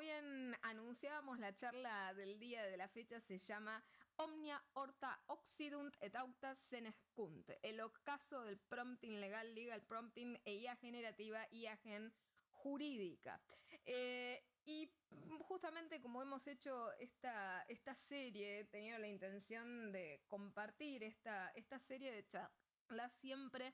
bien anunciábamos, la charla del día de la fecha se llama Omnia Horta Occidunt et Auctas Senescunt, el ocaso del prompting legal, legal prompting e IA generativa, IA gen jurídica. Y justamente como hemos hecho esta serie, he tenido la intención de compartir esta serie de charlas siempre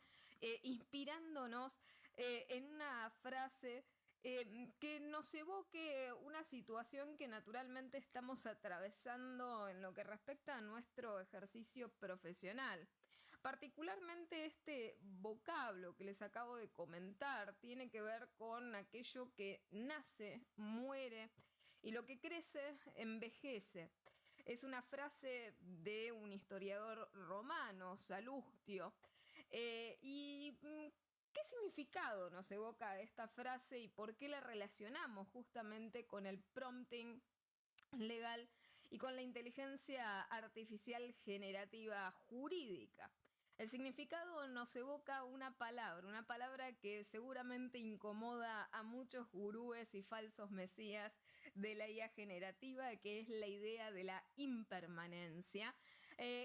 inspirándonos en una frase que nos evoque una situación que naturalmente estamos atravesando en lo que respecta a nuestro ejercicio profesional. Particularmente este vocablo que les acabo de comentar tiene que ver con aquello que nace, muere y lo que crece envejece. Es una frase de un historiador romano, Salustio, ¿qué significado nos evoca esta frase y por qué la relacionamos justamente con el prompting legal y con la inteligencia artificial generativa jurídica? El significado nos evoca una palabra que seguramente incomoda a muchos gurúes y falsos mesías de la IA generativa, que es la idea de la impermanencia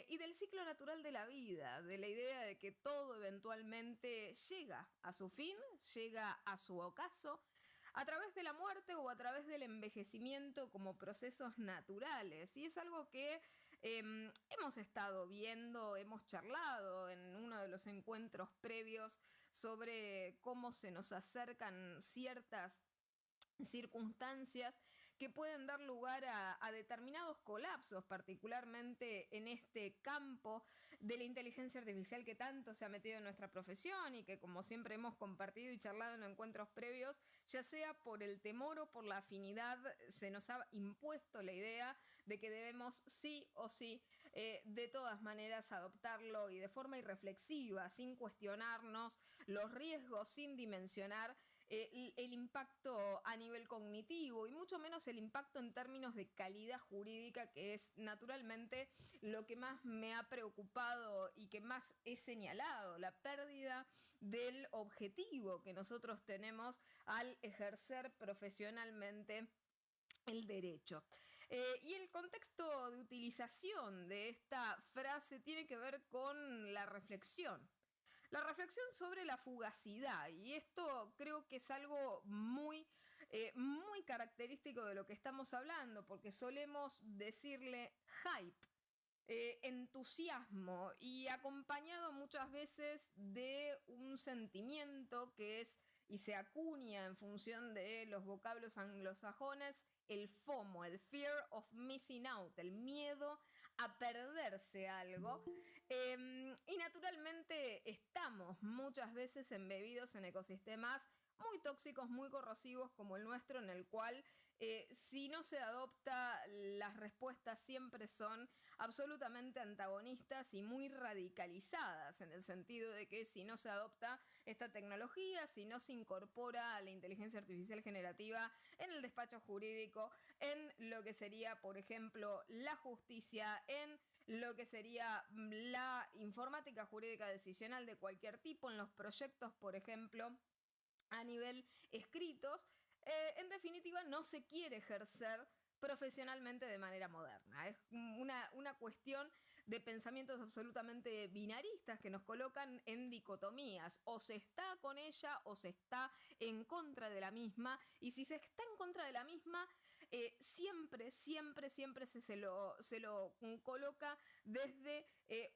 y del ciclo natural de la vida, de la idea de que todo eventualmente llega a su fin, llega a su ocaso, a través de la muerte o a través del envejecimiento como procesos naturales. Y es algo que hemos estado viendo, hemos charlado en uno de los encuentros previos sobre cómo se nos acercan ciertas circunstancias que pueden dar lugar a determinados colapsos, particularmente en este campo de la inteligencia artificial que tanto se ha metido en nuestra profesión y que, como siempre hemos compartido y charlado en encuentros previos, ya sea por el temor o por la afinidad, se nos ha impuesto la idea de que debemos sí o sí de todas maneras adoptarlo y de forma irreflexiva, sin cuestionarnos los riesgos, sin dimensionar el impacto a nivel cognitivo y mucho menos el impacto en términos de calidad jurídica, que es naturalmente lo que más me ha preocupado y que más he señalado, la pérdida del objetivo que nosotros tenemos al ejercer profesionalmente el derecho. Y el contexto de utilización de esta frase tiene que ver con la reflexión. La reflexión sobre la fugacidad, y esto creo que es algo muy característico de lo que estamos hablando, porque solemos decirle hype, entusiasmo, y acompañado muchas veces de un sentimiento que es y se acuña en función de los vocablos anglosajones, el FOMO, el Fear of Missing Out, el miedo a perderse algo. Y naturalmente estamos muchas veces embebidos en ecosistemas muy tóxicos, muy corrosivos como el nuestro, en el cual si no se adopta, las respuestas siempre son absolutamente antagonistas y muy radicalizadas, en el sentido de que si no se adopta esta tecnología, si no se incorpora a la inteligencia artificial generativa en el despacho jurídico, en lo que sería, por ejemplo, la justicia, en lo que sería la informática jurídica decisional de cualquier tipo, en los proyectos, por ejemplo, a nivel escritos, en definitiva no se quiere ejercer profesionalmente de manera moderna. Es una cuestión de pensamientos absolutamente binaristas que nos colocan en dicotomías. O se está con ella o se está en contra de la misma. Y si se está en contra de la misma, siempre se lo coloca desde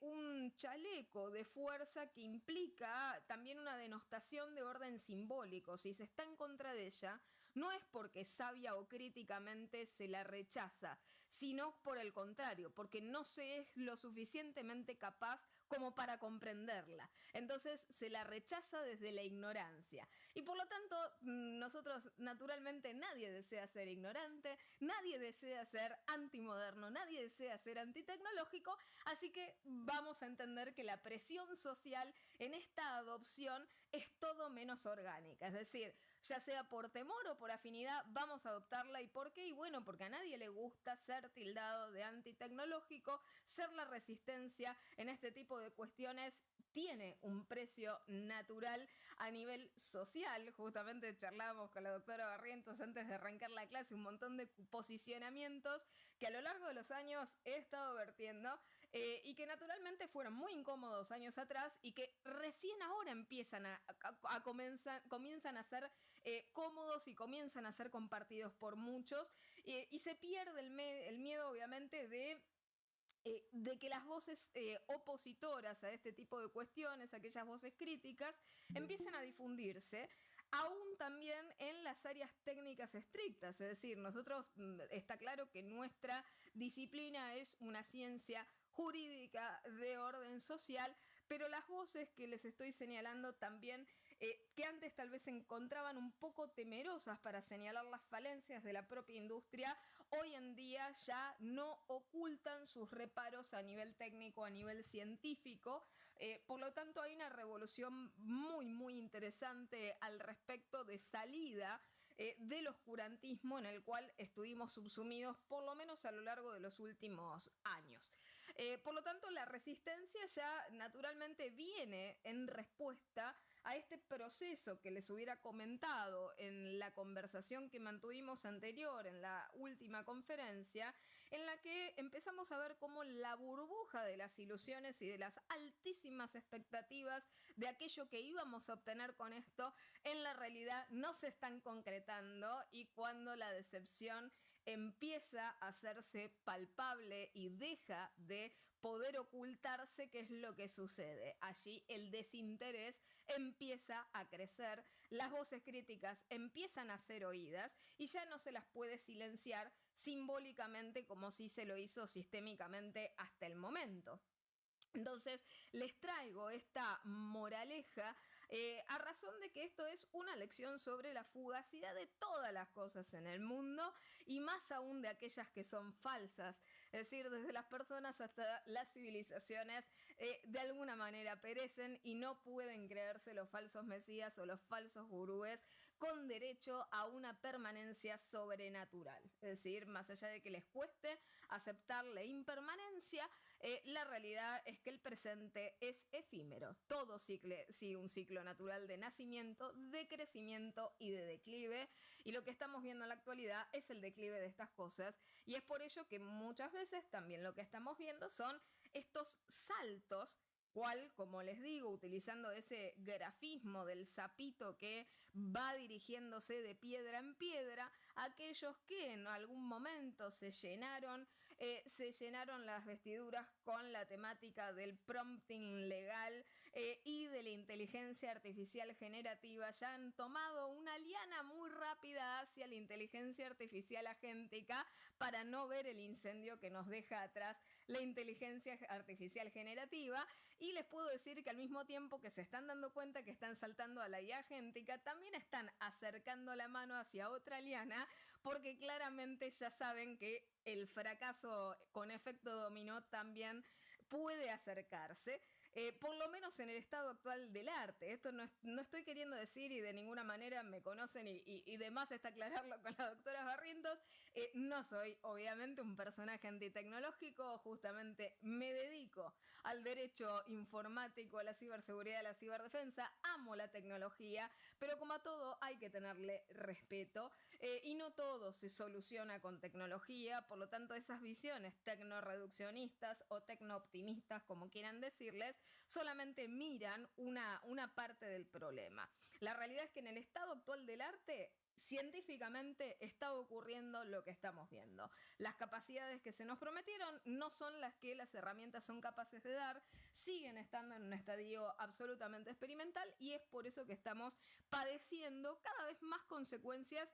un chaleco de fuerza que implica también una denostación de orden simbólico. Si se está en contra de ella, no es porque sabia o críticamente se la rechaza, sino por el contrario, porque no se es lo suficientemente capaz como para comprenderla. Entonces se la rechaza desde la ignorancia. Y por lo tanto, nosotros naturalmente nadie desea ser ignorante, nadie desea ser antimoderno, nadie desea ser antitecnológico, así que vamos a entender que la presión social en esta adopción es todo menos orgánica. Es decir, ya sea por temor o por afinidad, vamos a adoptarla. ¿Y por qué? Y bueno, porque a nadie le gusta ser tildado de antitecnológico, ser la resistencia en este tipo de cuestiones tiene un precio natural a nivel social. Justamente charlábamos con la doctora Barrientos antes de arrancar la clase un montón de posicionamientos que a lo largo de los años he estado vertiendo y que naturalmente fueron muy incómodos años atrás y que recién ahora empiezan comienzan a ser cómodos y comienzan a ser compartidos por muchos y se pierde el miedo obviamente de que las voces opositoras a este tipo de cuestiones, aquellas voces críticas, empiecen a difundirse, aún también en las áreas técnicas estrictas. Es decir, nosotros está claro que nuestra disciplina es una ciencia jurídica de orden social, pero las voces que les estoy señalando también, que antes tal vez se encontraban un poco temerosas para señalar las falencias de la propia industria, hoy en día ya no ocultan sus reparos a nivel técnico, a nivel científico. Por lo tanto, hay una revolución muy, muy interesante al respecto de salida del oscurantismo en el cual estuvimos subsumidos por lo menos a lo largo de los últimos años. Por lo tanto, la resistencia ya naturalmente viene en respuesta a este proceso que les hubiera comentado en la conversación que mantuvimos anterior, en la última conferencia, en la que empezamos a ver cómo la burbuja de las ilusiones y de las altísimas expectativas de aquello que íbamos a obtener con esto, en la realidad no se están concretando, y cuando la decepción empieza a hacerse palpable y deja de poder ocultarse, ¿qué es lo que sucede? Allí el desinterés empieza a crecer, las voces críticas empiezan a ser oídas y ya no se las puede silenciar simbólicamente como si se lo hizo sistémicamente hasta el momento. Entonces, les traigo esta moraleja a razón de que esto es una lección sobre la fugacidad de todas las cosas en el mundo y más aún de aquellas que son falsas. Es decir, desde las personas hasta las civilizaciones de alguna manera perecen y no pueden creerse los falsos mesías o los falsos gurúes con derecho a una permanencia sobrenatural. Es decir, más allá de que les cueste aceptar la impermanencia, la realidad es que el presente es efímero. Todo sigue un ciclo natural de nacimiento, de crecimiento y de declive. Y lo que estamos viendo en la actualidad es el declive de estas cosas. Y es por ello que muchas veces también lo que estamos viendo son estos saltos, cual, como les digo, utilizando ese grafismo del sapito que va dirigiéndose de piedra en piedra, aquellos que en algún momento se llenaron las vestiduras con la temática del prompting legal y de la inteligencia artificial generativa, ya han tomado una liana muy rápida hacia la inteligencia artificial agéntica para no ver el incendio que nos deja atrás la inteligencia artificial generativa. Y les puedo decir que al mismo tiempo que se están dando cuenta que están saltando a la IA agéntica, también están acercando la mano hacia otra liana, porque claramente ya saben que el fracaso con efecto dominó también puede acercarse. Por lo menos en el estado actual del arte. Esto no estoy queriendo decir, y de ninguna manera me conocen y demás está aclararlo con la doctora Barrientos, no soy obviamente un personaje antitecnológico, justamente me dedico al derecho informático, a la ciberseguridad, a la ciberdefensa, amo la tecnología, pero como a todo hay que tenerle respeto y no todo se soluciona con tecnología. Por lo tanto, esas visiones tecnoreduccionistas o tecnooptimistas, como quieran decirles, solamente miran una parte del problema. La realidad es que en el estado actual del arte, científicamente está ocurriendo lo que estamos viendo. Las capacidades que se nos prometieron no son las que las herramientas son capaces de dar, siguen estando en un estadio absolutamente experimental, y es por eso que estamos padeciendo cada vez más consecuencias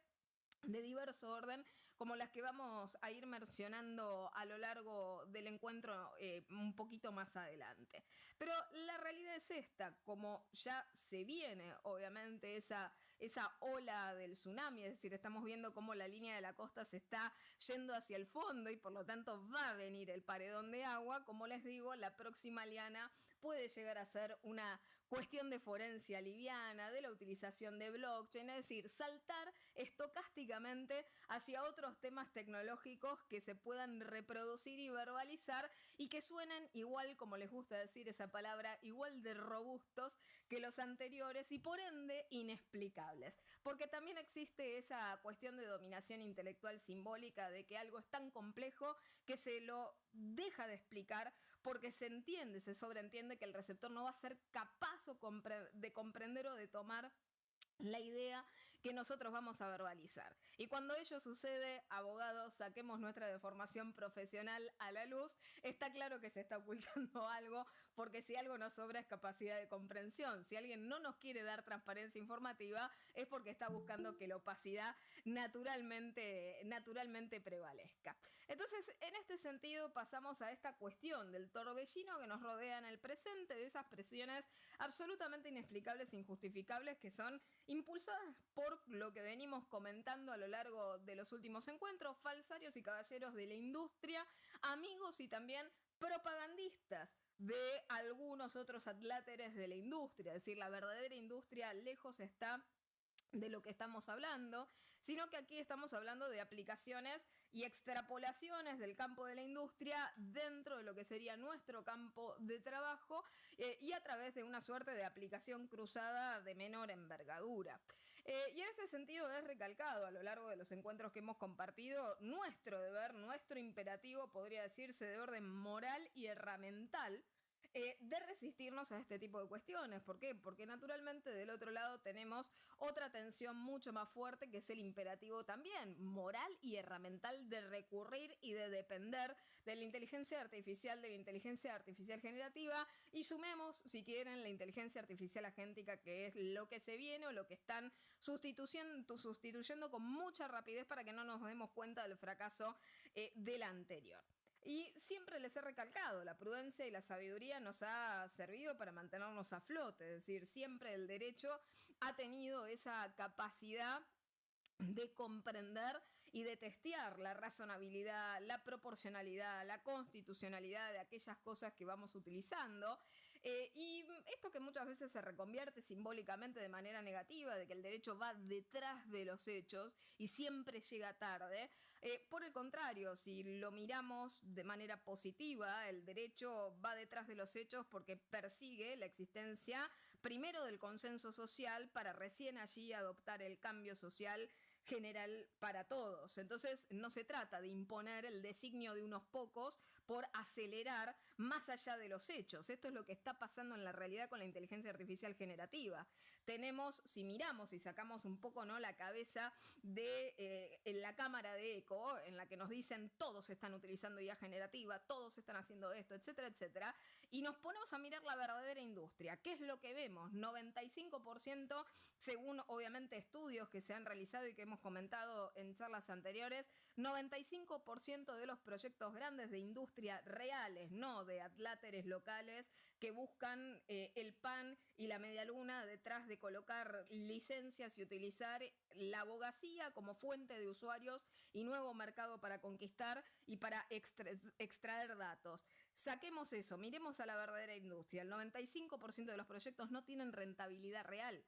de diverso orden, como las que vamos a ir mencionando a lo largo del encuentro un poquito más adelante. Pero la realidad es esta: como ya se viene obviamente esa esa ola del tsunami, es decir, estamos viendo cómo la línea de la costa se está yendo hacia el fondo y por lo tanto va a venir el paredón de agua. Como les digo, la próxima liana puede llegar a ser una cuestión de forencia liviana, de la utilización de blockchain, es decir, saltar estocásticamente hacia otros temas tecnológicos que se puedan reproducir y verbalizar y que suenen igual, como les gusta decir esa palabra, igual de robustos que los anteriores y por ende inexplicables. Porque también existe esa cuestión de dominación intelectual simbólica de que algo es tan complejo que se lo deja de explicar porque se entiende, se sobreentiende que el receptor no va a ser capaz de comprender o de tomar la idea que nosotros vamos a verbalizar. Y cuando ello sucede, abogados, saquemos nuestra deformación profesional a la luz, está claro que se está ocultando algo, porque si algo nos sobra es capacidad de comprensión. Si alguien no nos quiere dar transparencia informativa, es porque está buscando que la opacidad naturalmente prevalezca. Entonces, en este sentido, pasamos a esta cuestión del torbellino que nos rodea en el presente, de esas presiones absolutamente inexplicables e injustificables que son impulsadas por lo que venimos comentando a lo largo de los últimos encuentros, falsarios y caballeros de la industria, amigos y también propagandistas de algunos otros adláteres de la industria, es decir, la verdadera industria lejos está de lo que estamos hablando, sino que aquí estamos hablando de aplicaciones y extrapolaciones del campo de la industria dentro de lo que sería nuestro campo de trabajo y a través de una suerte de aplicación cruzada de menor envergadura. Y en ese sentido es recalcado a lo largo de los encuentros que hemos compartido nuestro deber, nuestro imperativo, podría decirse, de orden moral y herramental, de resistirnos a este tipo de cuestiones. ¿Por qué? Porque naturalmente del otro lado tenemos otra tensión mucho más fuerte que es el imperativo también moral y herramental de recurrir y de depender de la inteligencia artificial generativa y sumemos, si quieren, la inteligencia artificial agéntica, que es lo que se viene o lo que están sustituyendo con mucha rapidez para que no nos demos cuenta del fracaso del anterior. Y siempre les he recalcado, la prudencia y la sabiduría nos ha servido para mantenernos a flote, es decir, siempre el derecho ha tenido esa capacidad de comprender y de testear la razonabilidad, la proporcionalidad, la constitucionalidad de aquellas cosas que vamos utilizando. Y esto que muchas veces se reconvierte simbólicamente de manera negativa, de que el derecho va detrás de los hechos y siempre llega tarde. Por el contrario, si lo miramos de manera positiva, el derecho va detrás de los hechos porque persigue la existencia primero del consenso social para recién allí adoptar el cambio social general para todos. Entonces no se trata de imponer el designio de unos pocos por acelerar más allá de los hechos. Esto es lo que está pasando en la realidad con la inteligencia artificial generativa. Tenemos, si miramos y sacamos un poco, ¿no?, la cabeza de la cámara de eco, en la que nos dicen todos están utilizando IA generativa, todos están haciendo esto, etcétera, etcétera, y nos ponemos a mirar la verdadera industria. ¿Qué es lo que vemos? 95%, según obviamente estudios que se han realizado y que hemos comentado en charlas anteriores, 95% de los proyectos grandes de industria reales, no de adláteres locales que buscan el pan y la media luna detrás de colocar licencias y utilizar la abogacía como fuente de usuarios y nuevo mercado para conquistar y para extraer datos. Saquemos eso, miremos a la verdadera industria. El 95% de los proyectos no tienen rentabilidad real.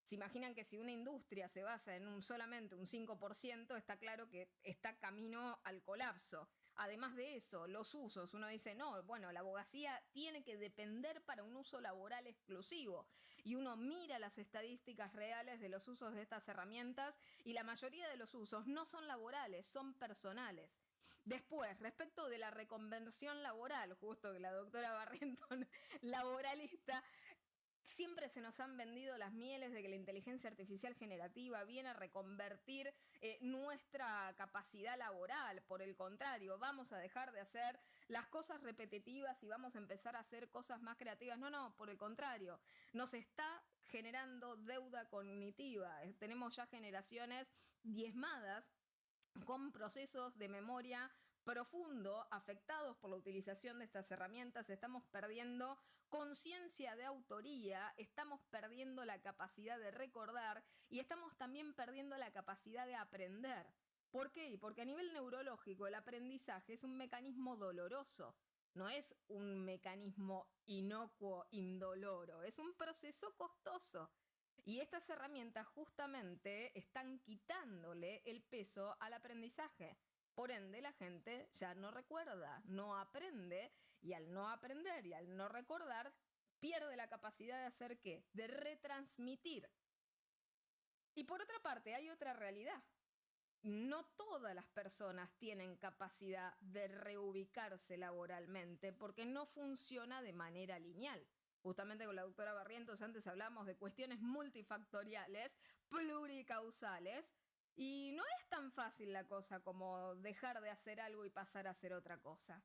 Se imaginan que si una industria se basa en solamente un 5%, está claro que está camino al colapso. Además de eso, los usos, uno dice, no, bueno, la abogacía tiene que depender para un uso laboral exclusivo. Y uno mira las estadísticas reales de los usos de estas herramientas y la mayoría de los usos no son laborales, son personales. Después, respecto de la reconversión laboral, justo que la doctora Barrington, laboralista, siempre se nos han vendido las mieles de que la inteligencia artificial generativa viene a reconvertir nuestra capacidad laboral. Por el contrario, vamos a dejar de hacer las cosas repetitivas y vamos a empezar a hacer cosas más creativas. No, por el contrario, nos está generando deuda cognitiva. Tenemos ya generaciones diezmadas con procesos de memoria profundo, afectados por la utilización de estas herramientas, estamos perdiendo conciencia de autoría, estamos perdiendo la capacidad de recordar y estamos también perdiendo la capacidad de aprender. ¿Por qué? Porque a nivel neurológico el aprendizaje es un mecanismo doloroso, no es un mecanismo inocuo, indoloro, es un proceso costoso. Y estas herramientas justamente están quitándole el peso al aprendizaje. Por ende, la gente ya no recuerda, no aprende, y al no aprender y al no recordar, pierde la capacidad de hacer ¿qué? De retransmitir. Y por otra parte, hay otra realidad. No todas las personas tienen capacidad de reubicarse laboralmente porque no funciona de manera lineal. Justamente con la doctora Barrientos antes hablamos de cuestiones multifactoriales, pluricausales, y no es tan fácil la cosa como dejar de hacer algo y pasar a hacer otra cosa.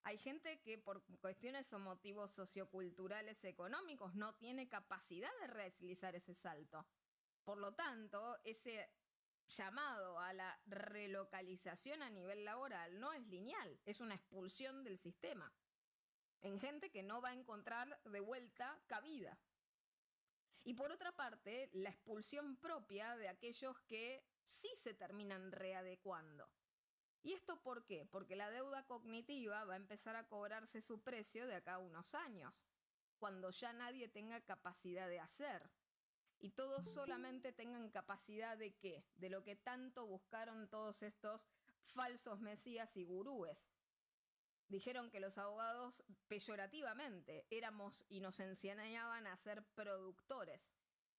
Hay gente que por cuestiones o motivos socioculturales económicos no tiene capacidad de realizar ese salto. Por lo tanto, ese llamado a la relocalización a nivel laboral no es lineal, es una expulsión del sistema en gente que no va a encontrar de vuelta cabida. Y por otra parte, la expulsión propia de aquellos que sí se terminan readecuando. ¿Y esto por qué? Porque la deuda cognitiva va a empezar a cobrarse su precio de acá a unos años, cuando ya nadie tenga capacidad de hacer. Y todos solamente tengan capacidad de ¿qué? De lo que tanto buscaron todos estos falsos mesías y gurúes. Dijeron que los abogados, peyorativamente, éramos y nos enseñaban a ser productores.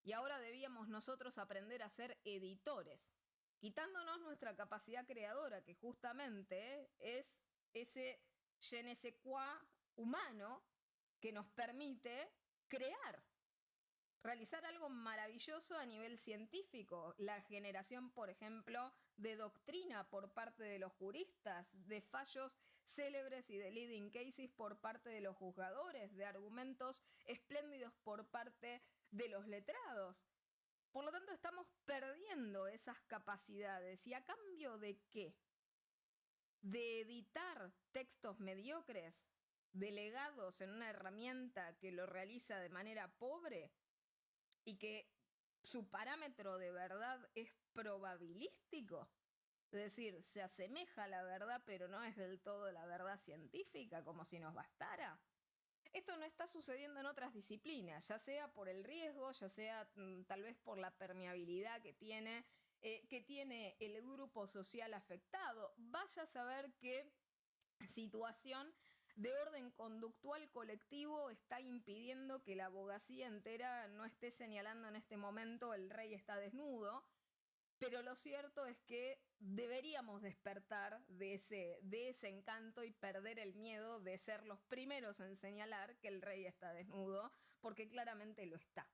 Y ahora debíamos nosotros aprender a ser editores, quitándonos nuestra capacidad creadora, que justamente es ese je ne sais quoi humano que nos permite crear. Realizar algo maravilloso a nivel científico, la generación, por ejemplo, de doctrina por parte de los juristas, de fallos célebres y de leading cases por parte de los juzgadores, de argumentos espléndidos por parte de los letrados. Por lo tanto, estamos perdiendo esas capacidades. ¿Y a cambio de qué? De editar textos mediocres, delegados en una herramienta que lo realiza de manera pobre, y que su parámetro de verdad es probabilístico. Es decir, se asemeja a la verdad, pero no es del todo la verdad científica, como si nos bastara. Esto no está sucediendo en otras disciplinas, ya sea por el riesgo, ya sea tal vez por la permeabilidad que tiene el grupo social afectado. Vaya a saber qué situación de orden conductual colectivo está impidiendo que la abogacía entera no esté señalando en este momento el rey está desnudo, pero lo cierto es que deberíamos despertar de ese encanto y perder el miedo de ser los primeros en señalar que el rey está desnudo, porque claramente lo está.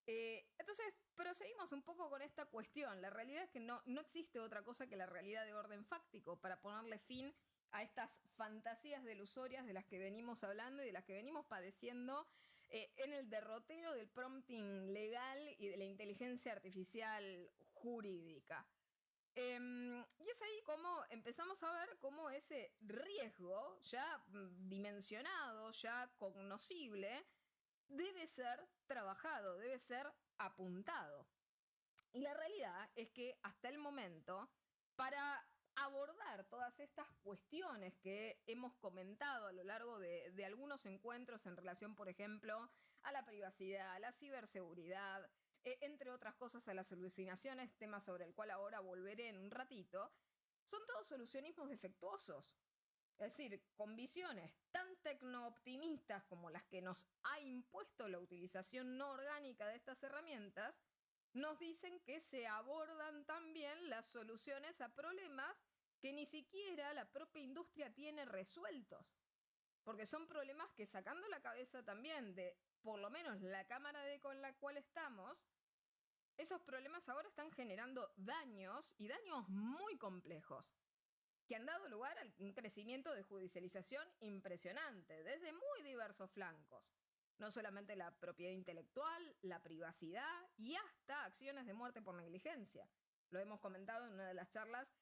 Entonces, proseguimos un poco con esta cuestión. La realidad es que no existe otra cosa que la realidad de orden fáctico para ponerle fin a estas fantasías delusorias de las que venimos hablando y de las que venimos padeciendo en el derrotero del prompting legal y de la inteligencia artificial jurídica. Y es ahí como empezamos a ver cómo ese riesgo ya dimensionado, ya cognoscible, debe ser trabajado, debe ser apuntado. Y la realidad es que hasta el momento, para abordar todas estas cuestiones que hemos comentado a lo largo de algunos encuentros en relación, por ejemplo, a la privacidad, a la ciberseguridad, entre otras cosas a las alucinaciones, tema sobre el cual ahora volveré en un ratito, son todos solucionismos defectuosos. Es decir, con visiones tan tecnooptimistas como las que nos ha impuesto la utilización no orgánica de estas herramientas, nos dicen que se abordan también las soluciones a problemas que ni siquiera la propia industria tiene resueltos. Porque son problemas que, sacando la cabeza también de por lo menos la cámara con la cual estamos, esos problemas ahora están generando daños y daños muy complejos, que han dado lugar a un crecimiento de judicialización impresionante, desde muy diversos flancos. No solamente la propiedad intelectual, la privacidad y hasta acciones de muerte por negligencia. Lo hemos comentado en una de las charlas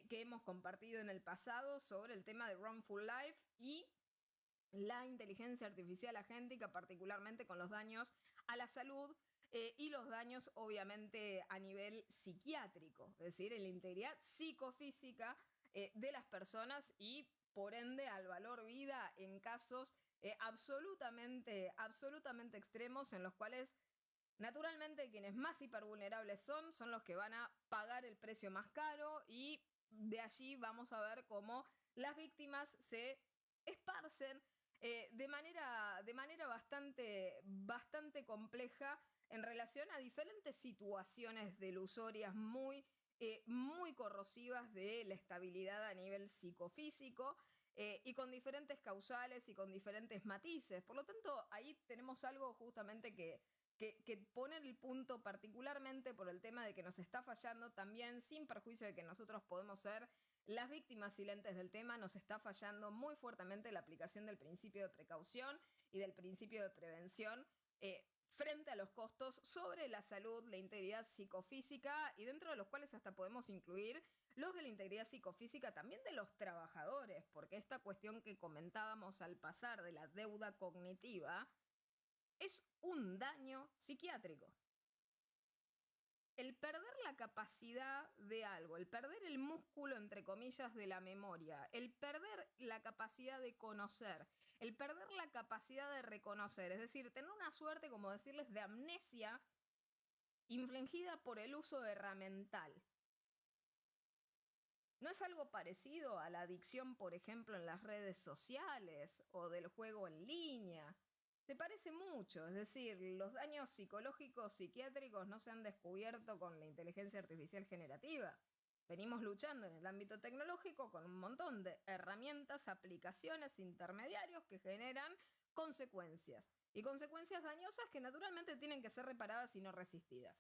que hemos compartido en el pasado sobre el tema de Wrongful Life y la inteligencia artificial agéntica, particularmente con los daños a la salud y los daños obviamente a nivel psiquiátrico, es decir, en la integridad psicofísica de las personas y por ende al valor vida en casos absolutamente extremos en los cuales naturalmente quienes más hipervulnerables son los que van a pagar el precio más caro y de allí vamos a ver cómo las víctimas se esparcen de manera bastante compleja en relación a diferentes situaciones delusorias muy corrosivas de la estabilidad a nivel psicofísico y con diferentes causales y con diferentes matices. Por lo tanto, ahí tenemos algo justamente que pone el punto particularmente por el tema de que nos está fallando también, sin perjuicio de que nosotros podemos ser las víctimas silentes del tema, nos está fallando muy fuertemente la aplicación del principio de precaución y del principio de prevención frente a los costos sobre la salud, la integridad psicofísica y dentro de los cuales hasta podemos incluir los de la integridad psicofísica también de los trabajadores, porque esta cuestión que comentábamos al pasar de la deuda cognitiva es un daño psiquiátrico. El perder la capacidad de algo, el perder el músculo, entre comillas, de la memoria, el perder la capacidad de conocer, el perder la capacidad de reconocer, es decir, tener una suerte, como decirles, de amnesia infligida por el uso herramental. ¿No es algo parecido a la adicción, por ejemplo, en las redes sociales o del juego en línea? Se parece mucho, es decir, los daños psicológicos, psiquiátricos no se han descubierto con la inteligencia artificial generativa. Venimos luchando en el ámbito tecnológico con un montón de herramientas, aplicaciones, intermediarios que generan consecuencias. Y consecuencias dañosas que naturalmente tienen que ser reparadas y no resistidas.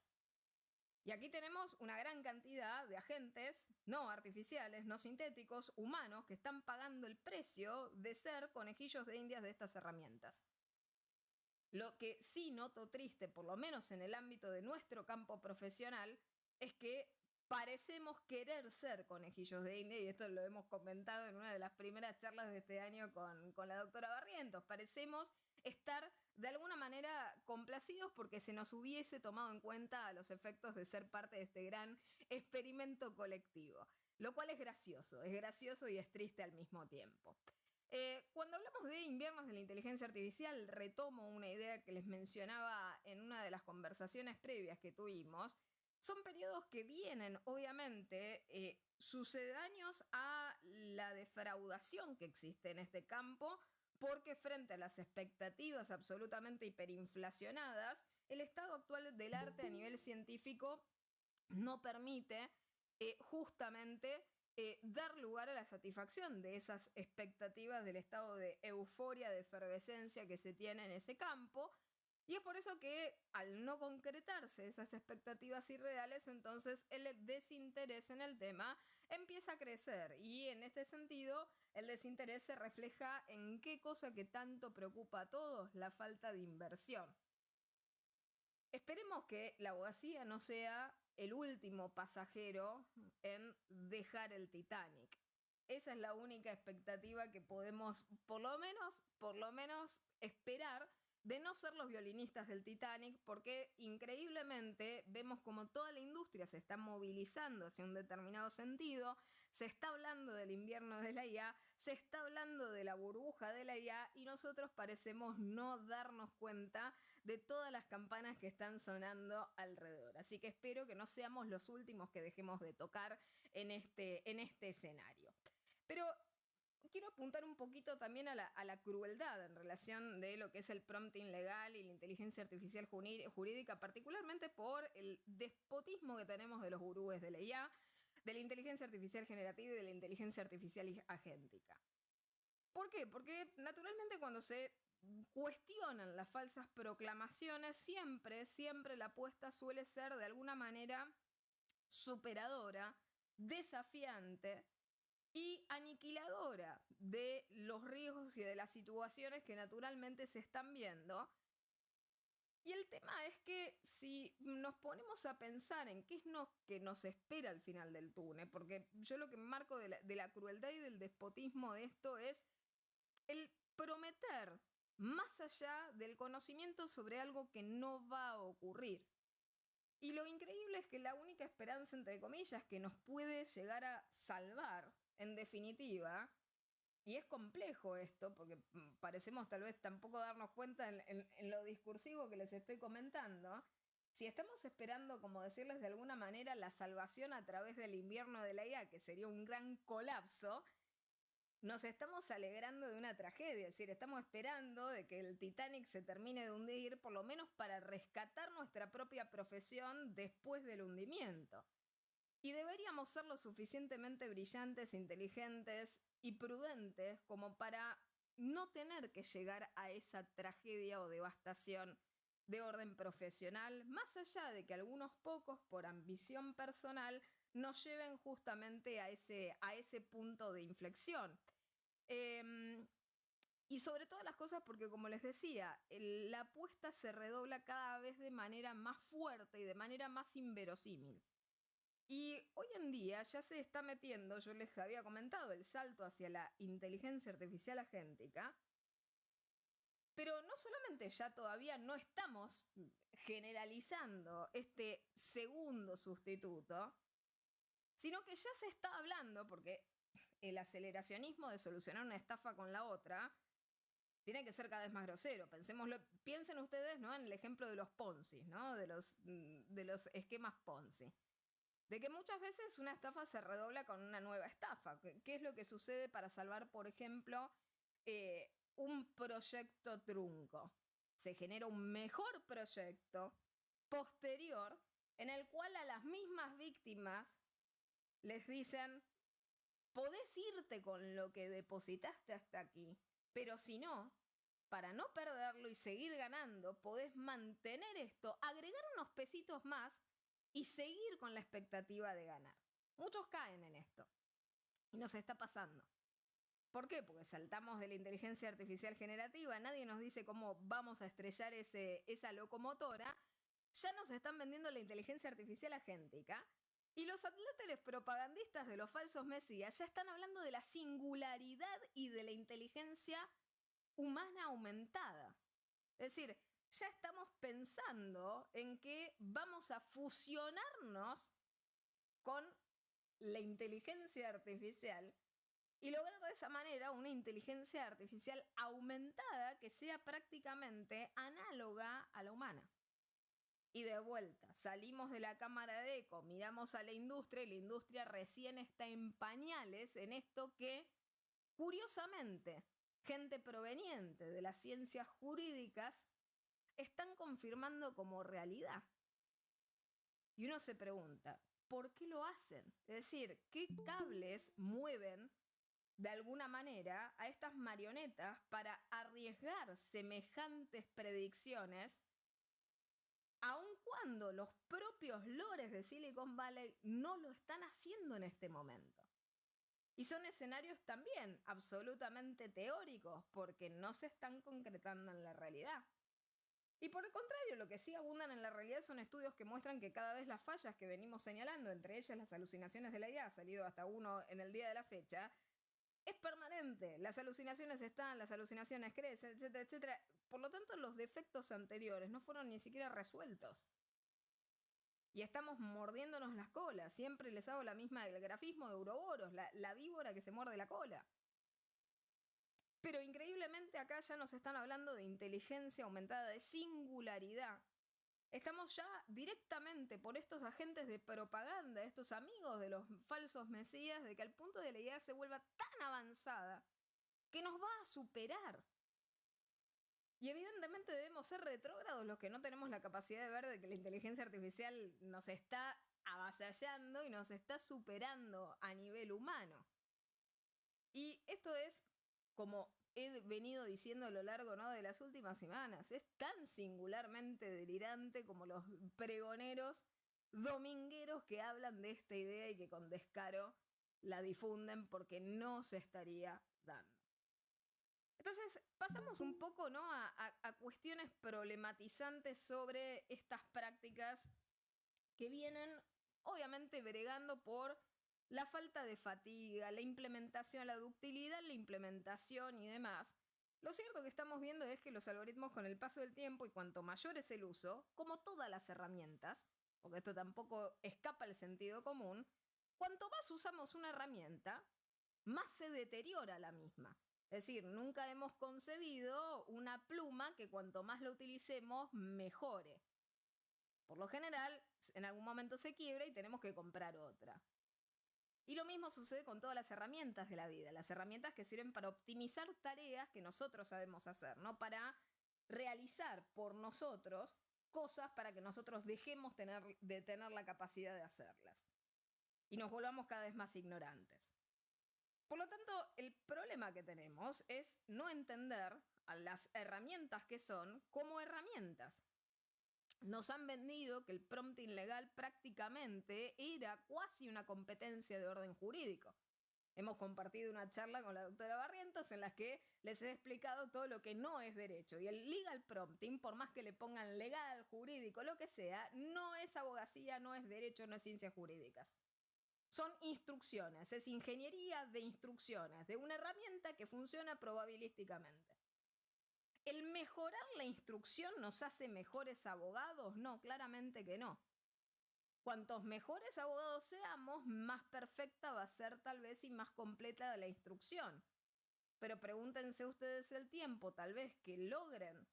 Y aquí tenemos una gran cantidad de agentes no artificiales, no sintéticos, humanos, que están pagando el precio de ser conejillos de indias de estas herramientas. Lo que sí noto triste, por lo menos en el ámbito de nuestro campo profesional, es que parecemos querer ser conejillos de India, y esto lo hemos comentado en una de las primeras charlas de este año con la doctora Barrientos. Parecemos estar de alguna manera complacidos porque se nos hubiese tomado en cuenta a los efectos de ser parte de este gran experimento colectivo, lo cual es gracioso y es triste al mismo tiempo. Cuando hablamos de inviernos de la inteligencia artificial, retomo una idea que les mencionaba en una de las conversaciones previas que tuvimos. Son periodos que vienen, obviamente, sucedáneos a la defraudación que existe en este campo, porque frente a las expectativas absolutamente hiperinflacionadas, el estado actual del arte a nivel científico no permite justamente dar lugar a la satisfacción de esas expectativas del estado de euforia, de efervescencia que se tiene en ese campo. Y es por eso que al no concretarse esas expectativas irreales, entonces el desinterés en el tema empieza a crecer. Y en este sentido, el desinterés se refleja en qué cosa que tanto preocupa a todos: la falta de inversión. Esperemos que la abogacía no sea el último pasajero en dejar el Titanic. Esa es la única expectativa que podemos, por lo menos esperar, de no ser los violinistas del Titanic, porque increíblemente vemos como toda la industria se está movilizando hacia un determinado sentido. Se está hablando del invierno de la IA, se está hablando de la burbuja de la IA y nosotros parecemos no darnos cuenta de todas las campanas que están sonando alrededor. Así que espero que no seamos los últimos que dejemos de tocar en este escenario. Pero quiero apuntar un poquito también a la crueldad en relación de lo que es el prompting legal y la inteligencia artificial jurídica, particularmente por el despotismo que tenemos de los gurúes de la IA, de la inteligencia artificial generativa y de la inteligencia artificial agéntica. ¿Por qué? Porque naturalmente cuando se cuestionan las falsas proclamaciones, siempre la apuesta suele ser de alguna manera superadora, desafiante y aniquiladora de los riesgos y de las situaciones que naturalmente se están viendo. Y el tema es que si nos ponemos a pensar en qué es lo que nos espera al final del túnel, porque yo lo que marco de la crueldad y del despotismo de esto es el prometer más allá del conocimiento sobre algo que no va a ocurrir. Y lo increíble es que la única esperanza, entre comillas, que nos puede llegar a salvar, en definitiva, y es complejo esto, porque parecemos tal vez tampoco darnos cuenta en lo discursivo que les estoy comentando, si estamos esperando, como decirles de alguna manera, la salvación a través del invierno de la IA, que sería un gran colapso, nos estamos alegrando de una tragedia, es decir, estamos esperando de que el Titanic se termine de hundir, por lo menos para rescatar nuestra propia profesión después del hundimiento. Y deberíamos ser lo suficientemente brillantes, inteligentes y prudentes como para no tener que llegar a esa tragedia o devastación de orden profesional, más allá de que algunos pocos, por ambición personal, nos lleven justamente a ese punto de inflexión. Y sobre todas las cosas porque, como les decía, la apuesta se redobla cada vez de manera más fuerte y de manera más inverosímil. Y hoy en día ya se está metiendo, yo les había comentado, el salto hacia la inteligencia artificial agéntica, pero no solamente ya todavía no estamos generalizando este segundo sustituto, sino que ya se está hablando, porque el aceleracionismo de solucionar una estafa con la otra tiene que ser cada vez más grosero. Piensen ustedes, ¿no?, en el ejemplo de los Ponzi, ¿no?, de los esquemas Ponzi. De que muchas veces una estafa se redobla con una nueva estafa. ¿Qué es lo que sucede para salvar, por ejemplo, un proyecto trunco? Se genera un mejor proyecto posterior en el cual a las mismas víctimas les dicen: podés irte con lo que depositaste hasta aquí, pero si no, para no perderlo y seguir ganando, podés mantener esto, agregar unos pesitos más y seguir con la expectativa de ganar. Muchos caen en esto y nos está pasando. ¿Por qué? Porque saltamos de la inteligencia artificial generativa, nadie nos dice cómo vamos a estrellar esa locomotora, ya nos están vendiendo la inteligencia artificial agéntica y los atléteres propagandistas de los falsos mesías ya están hablando de la singularidad y de la inteligencia humana aumentada. Es decir, ya estamos pensando en que vamos a fusionarnos con la inteligencia artificial y lograr de esa manera una inteligencia artificial aumentada que sea prácticamente análoga a la humana. Y de vuelta, salimos de la cámara de eco, miramos a la industria y la industria recién está en pañales en esto que, curiosamente, gente proveniente de las ciencias jurídicas están confirmando como realidad. Y uno se pregunta, ¿por qué lo hacen? Es decir, ¿qué cables mueven de alguna manera a estas marionetas para arriesgar semejantes predicciones, aun cuando los propios lores de Silicon Valley no lo están haciendo en este momento? Y son escenarios también absolutamente teóricos porque no se están concretando en la realidad. Y por el contrario, lo que sí abundan en la realidad son estudios que muestran que cada vez las fallas que venimos señalando, entre ellas las alucinaciones de la IA, ha salido hasta uno en el día de la fecha, es permanente. Las alucinaciones están, las alucinaciones crecen, etcétera, etcétera. Por lo tanto, los defectos anteriores no fueron ni siquiera resueltos. Y estamos mordiéndonos las colas. Siempre les hago el grafismo de Ouroboros, la víbora que se muerde la cola. Pero increíblemente acá ya nos están hablando de inteligencia aumentada, de singularidad. Estamos ya directamente por estos agentes de propaganda, estos amigos de los falsos mesías, de que al punto de la idea se vuelva tan avanzada que nos va a superar. Y evidentemente debemos ser retrógrados los que no tenemos la capacidad de ver de que la inteligencia artificial nos está avasallando y nos está superando a nivel humano. Y esto es, como he venido diciendo a lo largo, ¿no?, de las últimas semanas, es tan singularmente delirante como los pregoneros domingueros que hablan de esta idea y que con descaro la difunden porque no se estaría dando. Entonces, pasamos un poco, ¿no?, a cuestiones problematizantes sobre estas prácticas que vienen, obviamente, bregando por la falta de fatiga, la implementación, la ductilidad en la implementación y demás. Lo cierto que estamos viendo es que los algoritmos, con el paso del tiempo y cuanto mayor es el uso, como todas las herramientas, porque esto tampoco escapa al sentido común, cuanto más usamos una herramienta, más se deteriora la misma. Es decir, nunca hemos concebido una pluma que cuanto más la utilicemos, mejore. Por lo general, en algún momento se quiebra y tenemos que comprar otra. Y lo mismo sucede con todas las herramientas de la vida, las herramientas que sirven para optimizar tareas que nosotros sabemos hacer, ¿no? Para realizar por nosotros cosas para que nosotros dejemos de tener la capacidad de hacerlas y nos volvamos cada vez más ignorantes. Por lo tanto, el problema que tenemos es no entender a las herramientas que son como herramientas. Nos han vendido que el prompting legal prácticamente era casi una competencia de orden jurídico. Hemos compartido una charla con la doctora Barrientos en la que les he explicado todo lo que no es derecho. Y el legal prompting, por más que le pongan legal, jurídico, lo que sea, no es abogacía, no es derecho, no es ciencias jurídicas. Son instrucciones, es ingeniería de instrucciones, de una herramienta que funciona probabilísticamente. ¿El mejorar la instrucción nos hace mejores abogados? No, claramente que no. Cuantos mejores abogados seamos, más perfecta va a ser tal vez y más completa la instrucción. Pero pregúntense ustedes el tiempo, tal vez, que logren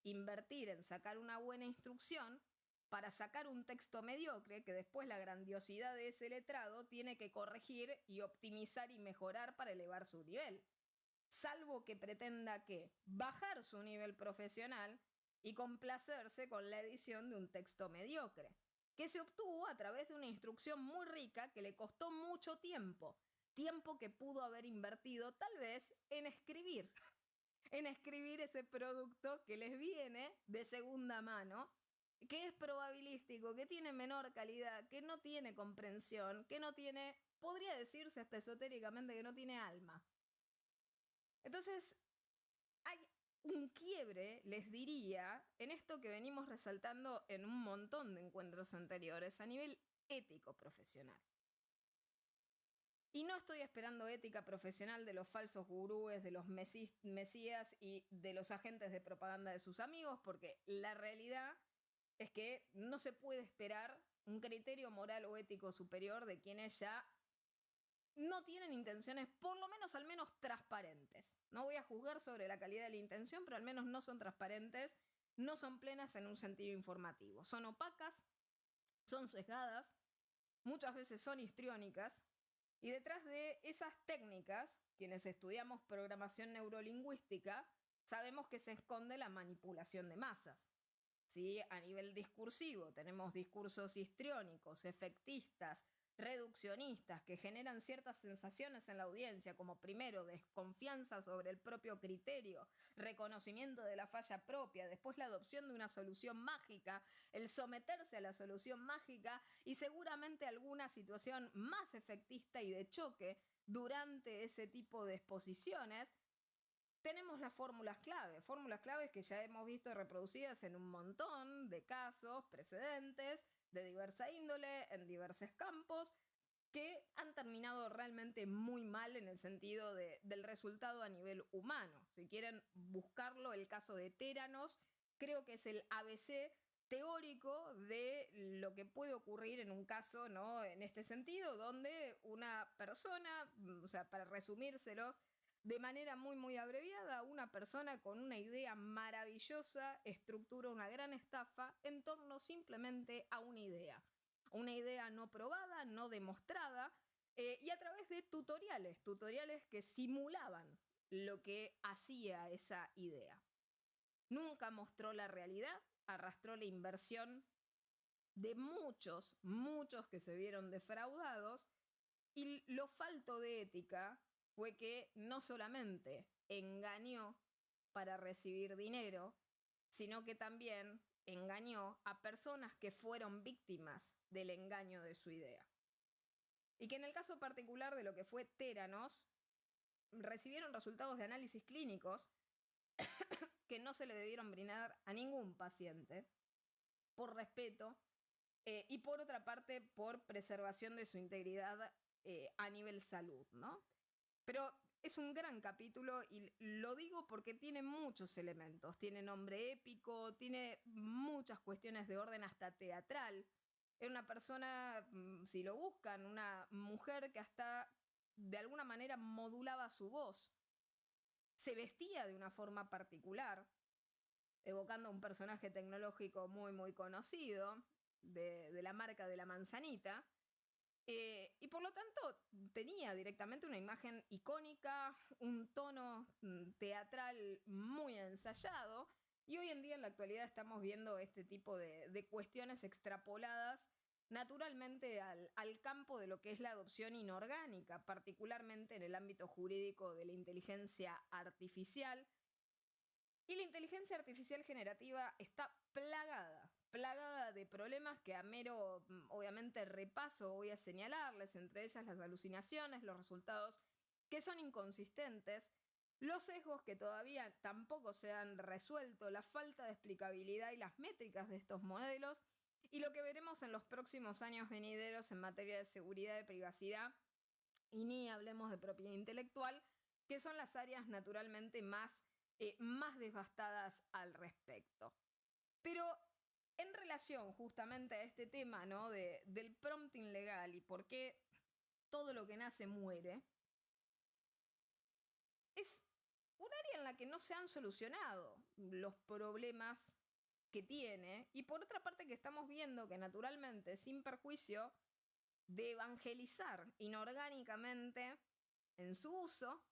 invertir en sacar una buena instrucción para sacar un texto mediocre que después la grandiosidad de ese letrado tiene que corregir y optimizar y mejorar para elevar su nivel. Salvo que pretenda que bajar su nivel profesional y complacerse con la edición de un texto mediocre, que se obtuvo a través de una instrucción muy rica que le costó mucho tiempo, tiempo que pudo haber invertido tal vez en escribir ese producto que les viene de segunda mano, que es probabilístico, que tiene menor calidad, que no tiene comprensión, que no tiene, podría decirse hasta esotéricamente, que no tiene alma. Entonces, hay un quiebre, les diría, en esto que venimos resaltando en un montón de encuentros anteriores a nivel ético profesional. Y no estoy esperando ética profesional de los falsos gurúes, de los mesías y de los agentes de propaganda de sus amigos, porque la realidad es que no se puede esperar un criterio moral o ético superior de quienes ya no tienen intenciones, por lo menos al menos transparentes. No voy a juzgar sobre la calidad de la intención, pero al menos no son transparentes, no son plenas en un sentido informativo. Son opacas, son sesgadas, muchas veces son histriónicas, y detrás de esas técnicas, quienes estudiamos programación neurolingüística, sabemos que se esconde la manipulación de masas. ¿Sí? A nivel discursivo tenemos discursos histriónicos, efectistas, reduccionistas, que generan ciertas sensaciones en la audiencia, como primero desconfianza sobre el propio criterio, reconocimiento de la falla propia, después la adopción de una solución mágica, el someterse a la solución mágica y seguramente alguna situación más efectista y de choque durante ese tipo de exposiciones. Tenemos las fórmulas claves que ya hemos visto reproducidas en un montón de casos precedentes de diversa índole, en diversos campos, que han terminado realmente muy mal en el sentido del resultado a nivel humano. Si quieren buscarlo, el caso de Téranos, creo que es el ABC teórico de lo que puede ocurrir en un caso, ¿no?, en este sentido, donde una persona, o sea, para resumírselos de manera muy, muy abreviada, una persona con una idea maravillosa estructura una gran estafa en torno simplemente a una idea no probada, no demostrada, y a través de tutoriales que simulaban lo que hacía esa idea. Nunca mostró la realidad, arrastró la inversión de muchos que se vieron defraudados, y lo falto de ética fue que no solamente engañó para recibir dinero, sino que también engañó a personas que fueron víctimas del engaño de su idea. Y que en el caso particular de lo que fue Téranos, recibieron resultados de análisis clínicos que no se le debieron brindar a ningún paciente, por respeto, y por otra parte, por preservación de su integridad a nivel salud, ¿no? Pero es un gran capítulo y lo digo porque tiene muchos elementos. Tiene nombre épico, tiene muchas cuestiones de orden hasta teatral. Era una persona, si lo buscan, una mujer que hasta de alguna manera modulaba su voz. Se vestía de una forma particular, evocando a un personaje tecnológico muy, muy conocido, de la marca de la manzanita. Y por lo tanto tenía directamente una imagen icónica, un tono teatral muy ensayado, y hoy en día en la actualidad estamos viendo este tipo de cuestiones extrapoladas naturalmente al campo de lo que es la adopción inorgánica, particularmente en el ámbito jurídico de la inteligencia artificial. Y la inteligencia artificial generativa está plagada de problemas que a mero, obviamente, repaso voy a señalarles, entre ellas las alucinaciones, los resultados que son inconsistentes, los sesgos que todavía tampoco se han resuelto, la falta de explicabilidad y las métricas de estos modelos, y lo que veremos en los próximos años venideros en materia de seguridad y privacidad, y ni hablemos de propiedad intelectual, que son las áreas naturalmente más devastadas al respecto. Pero en relación justamente a este tema, ¿no? del prompting legal y por qué todo lo que nace muere, es un área en la que no se han solucionado los problemas que tiene, y por otra parte que estamos viendo que naturalmente, sin perjuicio de evangelizar inorgánicamente en su uso,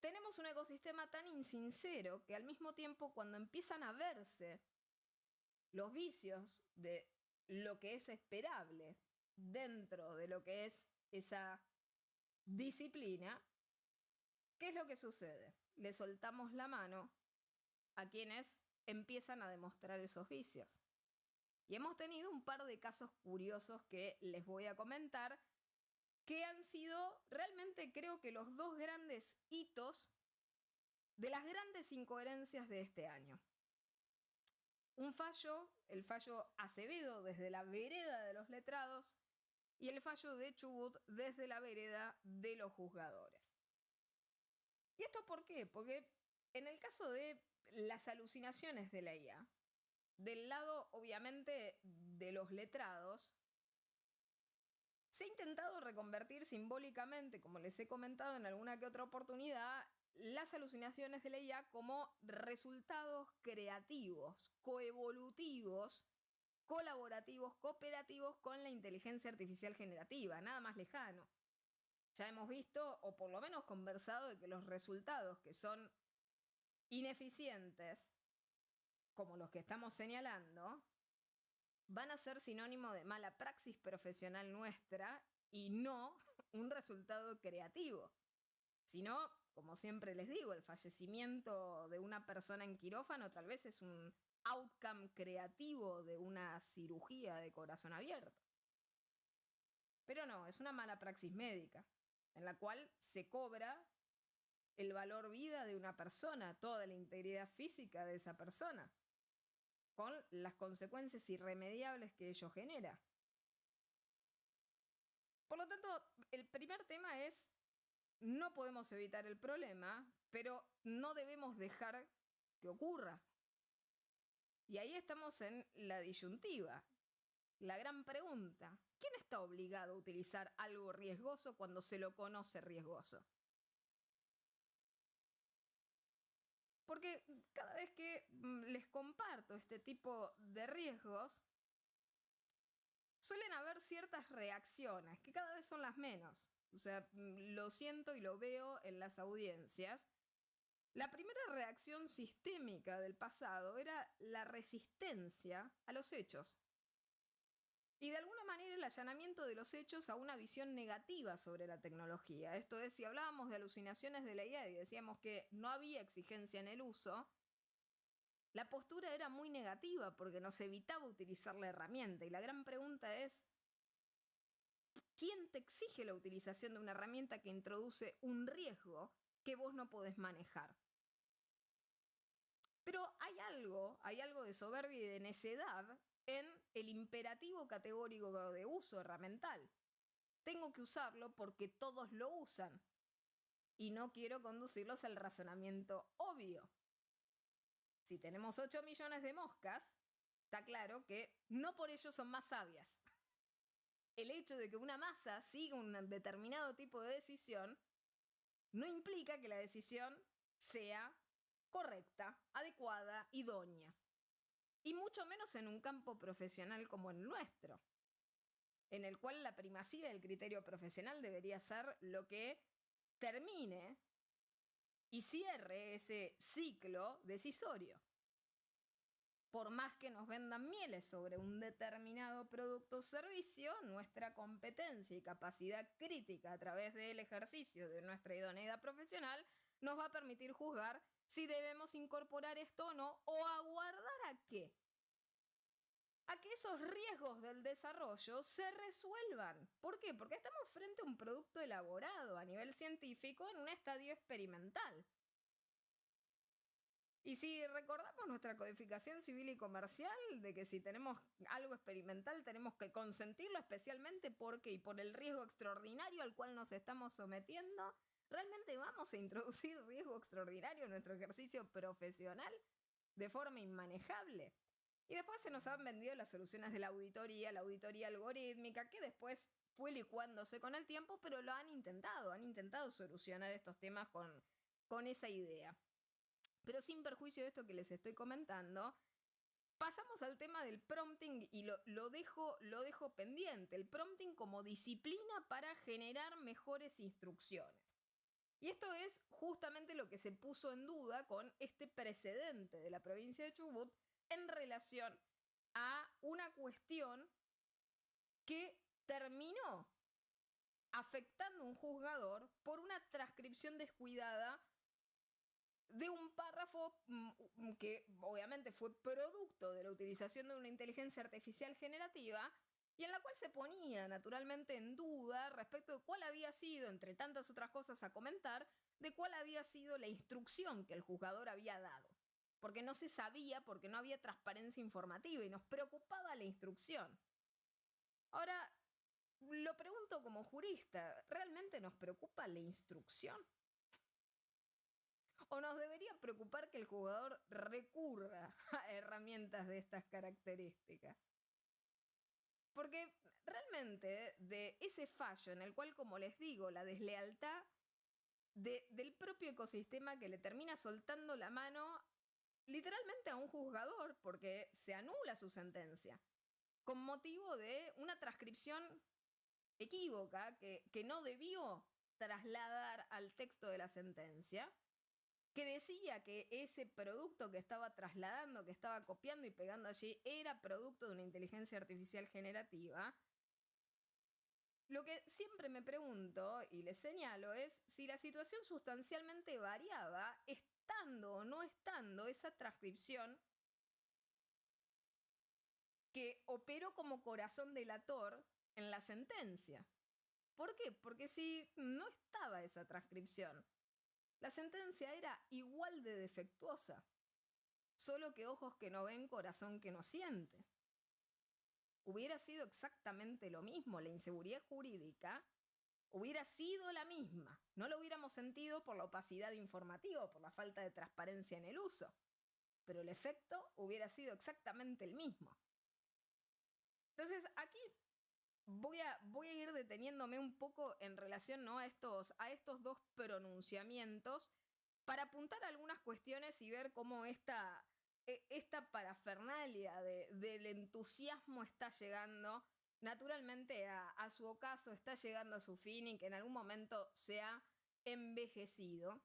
tenemos un ecosistema tan insincero que al mismo tiempo, cuando empiezan a verse los vicios de lo que es esperable dentro de lo que es esa disciplina, ¿qué es lo que sucede? Le soltamos la mano a quienes empiezan a demostrar esos vicios. Y hemos tenido un par de casos curiosos que les voy a comentar, que han sido realmente, creo que, los dos grandes hitos de las grandes incoherencias de este año. Un fallo, el fallo Acevedo desde la vereda de los letrados, y el fallo de Chubut desde la vereda de los juzgadores. ¿Y esto por qué? Porque en el caso de las alucinaciones de la IA, del lado obviamente de los letrados, se ha intentado reconvertir simbólicamente, como les he comentado en alguna que otra oportunidad, las alucinaciones de la IA como resultados creativos, coevolutivos, colaborativos, cooperativos con la inteligencia artificial generativa, nada más lejano. Ya hemos visto, o por lo menos conversado, de que los resultados que son ineficientes, como los que estamos señalando, van a ser sinónimo de mala praxis profesional nuestra y no un resultado creativo. Sino, como siempre les digo, el fallecimiento de una persona en quirófano tal vez es un outcome creativo de una cirugía de corazón abierto. Pero no, es una mala praxis médica, en la cual se cobra el valor vida de una persona, toda la integridad física de esa persona, con las consecuencias irremediables que ello genera. Por lo tanto, el primer tema es, no podemos evitar el problema, pero no debemos dejar que ocurra. Y ahí estamos en la disyuntiva. La gran pregunta: ¿quién está obligado a utilizar algo riesgoso cuando se lo conoce riesgoso? Porque cada vez que les comparto este tipo de riesgos, suelen haber ciertas reacciones, que cada vez son las menos. O sea, lo siento y lo veo en las audiencias. La primera reacción sistémica del pasado era la resistencia a los hechos. Y de alguna manera el allanamiento de los hechos a una visión negativa sobre la tecnología. Esto es, si hablábamos de alucinaciones de la IA y decíamos que no había exigencia en el uso, la postura era muy negativa porque nos evitaba utilizar la herramienta. Y la gran pregunta es, ¿quién te exige la utilización de una herramienta que introduce un riesgo que vos no podés manejar? Pero hay algo de soberbia y de necedad en el imperativo categórico de uso herramental. Tengo que usarlo porque todos lo usan y no quiero conducirlos al razonamiento obvio. Si tenemos 8 millones de moscas, está claro que no por ello son más sabias. El hecho de que una masa siga un determinado tipo de decisión no implica que la decisión sea correcta, adecuada, idónea. Y mucho menos en un campo profesional como el nuestro, en el cual la primacía del criterio profesional debería ser lo que termine y cierre ese ciclo decisorio. Por más que nos vendan mieles sobre un determinado producto o servicio, nuestra competencia y capacidad crítica a través del ejercicio de nuestra idoneidad profesional nos va a permitir juzgar si debemos incorporar esto o no, o aguardar a qué. A que esos riesgos del desarrollo se resuelvan. ¿Por qué? Porque estamos frente a un producto elaborado a nivel científico en un estadio experimental. Y si recordamos nuestra codificación civil y comercial, de que si tenemos algo experimental tenemos que consentirlo especialmente porque y por el riesgo extraordinario al cual nos estamos sometiendo, ¿realmente vamos a introducir riesgo extraordinario en nuestro ejercicio profesional de forma inmanejable? Y después se nos han vendido las soluciones de la auditoría algorítmica, que después fue licuándose con el tiempo, pero lo han intentado solucionar estos temas con esa idea. Pero sin perjuicio de esto que les estoy comentando, pasamos al tema del prompting y lo dejo pendiente. El prompting como disciplina para generar mejores instrucciones. Y esto es justamente lo que se puso en duda con este precedente de la provincia de Chubut en relación a una cuestión que terminó afectando a un juzgador por una transcripción descuidada de un párrafo que obviamente fue producto de la utilización de una inteligencia artificial generativa y en la cual se ponía naturalmente en duda respecto de cuál había sido, entre tantas otras cosas a comentar, de cuál había sido la instrucción que el juzgador había dado. Porque no se sabía, porque no había transparencia informativa y nos preocupaba la instrucción. Ahora, lo pregunto como jurista, ¿realmente nos preocupa la instrucción? ¿O nos debería preocupar que el jugador recurra a herramientas de estas características? Porque realmente de ese fallo en el cual, como les digo, la deslealtad del propio ecosistema que le termina soltando la mano literalmente a un juzgador porque se anula su sentencia con motivo de una transcripción equívoca que no debió trasladar al texto de la sentencia, que decía que ese producto que estaba trasladando, que estaba copiando y pegando allí, era producto de una inteligencia artificial generativa. Lo que siempre me pregunto y les señalo es si la situación sustancialmente variaba estando o no estando esa transcripción que operó como corazón delator en la sentencia. ¿Por qué? Porque si no estaba esa transcripción, la sentencia era igual de defectuosa, solo que ojos que no ven, corazón que no siente. Hubiera sido exactamente lo mismo, la inseguridad jurídica hubiera sido la misma. No lo hubiéramos sentido por la opacidad informativa o por la falta de transparencia en el uso, pero el efecto hubiera sido exactamente el mismo. Entonces, aquí voy a ir deteniéndome un poco en relación, ¿no?, a estos dos pronunciamientos para apuntar algunas cuestiones y ver cómo esta parafernalia del entusiasmo está llegando naturalmente a su ocaso, está llegando a su fin y que en algún momento se ha envejecido.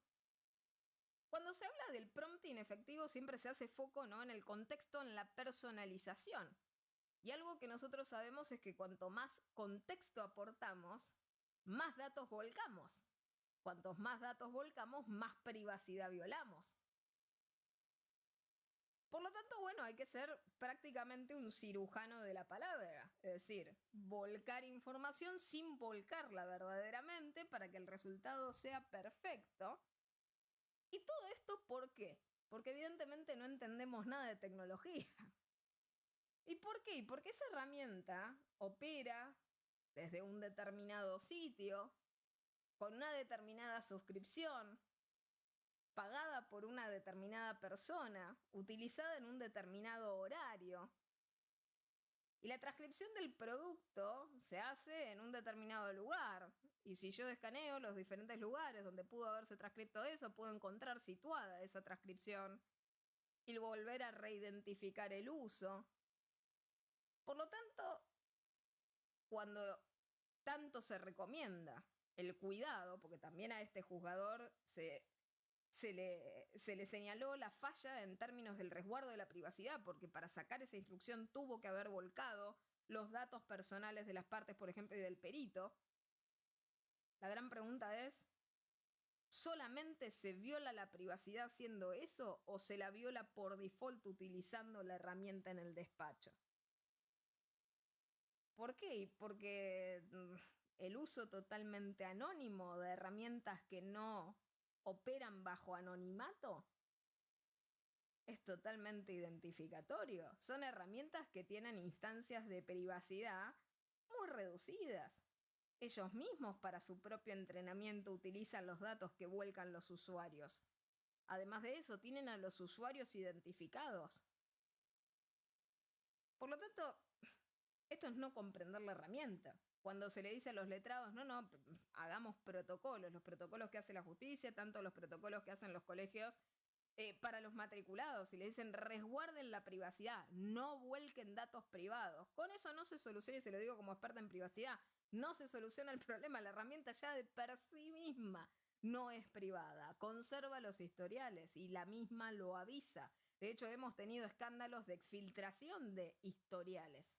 Cuando se habla del prompting efectivo siempre se hace foco, ¿no?, en el contexto, en la personalización. Y algo que nosotros sabemos es que cuanto más contexto aportamos, más datos volcamos. Cuantos más datos volcamos, más privacidad violamos. Por lo tanto, bueno, hay que ser prácticamente un cirujano de la palabra, es decir, volcar información sin volcarla verdaderamente para que el resultado sea perfecto. ¿Y todo esto por qué? Porque evidentemente no entendemos nada de tecnología. ¿Y por qué? Porque esa herramienta opera desde un determinado sitio, con una determinada suscripción, pagada por una determinada persona, utilizada en un determinado horario. Y la transcripción del producto se hace en un determinado lugar. Y si yo escaneo los diferentes lugares donde pudo haberse transcrito eso, puedo encontrar situada esa transcripción y volver a reidentificar el uso. Por lo tanto, cuando tanto se recomienda el cuidado, porque también a este juzgador se le señaló la falla en términos del resguardo de la privacidad, porque para sacar esa instrucción tuvo que haber volcado los datos personales de las partes, por ejemplo, y del perito. La gran pregunta es, ¿solamente se viola la privacidad haciendo eso o se la viola por default utilizando la herramienta en el despacho? ¿Por qué? Porque el uso totalmente anónimo de herramientas que no operan bajo anonimato es totalmente identificatorio. Son herramientas que tienen instancias de privacidad muy reducidas. Ellos mismos para su propio entrenamiento utilizan los datos que vuelcan los usuarios. Además de eso, tienen a los usuarios identificados. Por lo tanto, esto es no comprender la herramienta. Cuando se le dice a los letrados, no, hagamos protocolos, los protocolos que hace la justicia, tanto los protocolos que hacen los colegios para los matriculados, y le dicen resguarden la privacidad, no vuelquen datos privados. Con eso no se soluciona, y se lo digo como experta en privacidad, no se soluciona el problema. La herramienta ya de per sí misma no es privada, conserva los historiales y la misma lo avisa. De hecho, hemos tenido escándalos de exfiltración de historiales.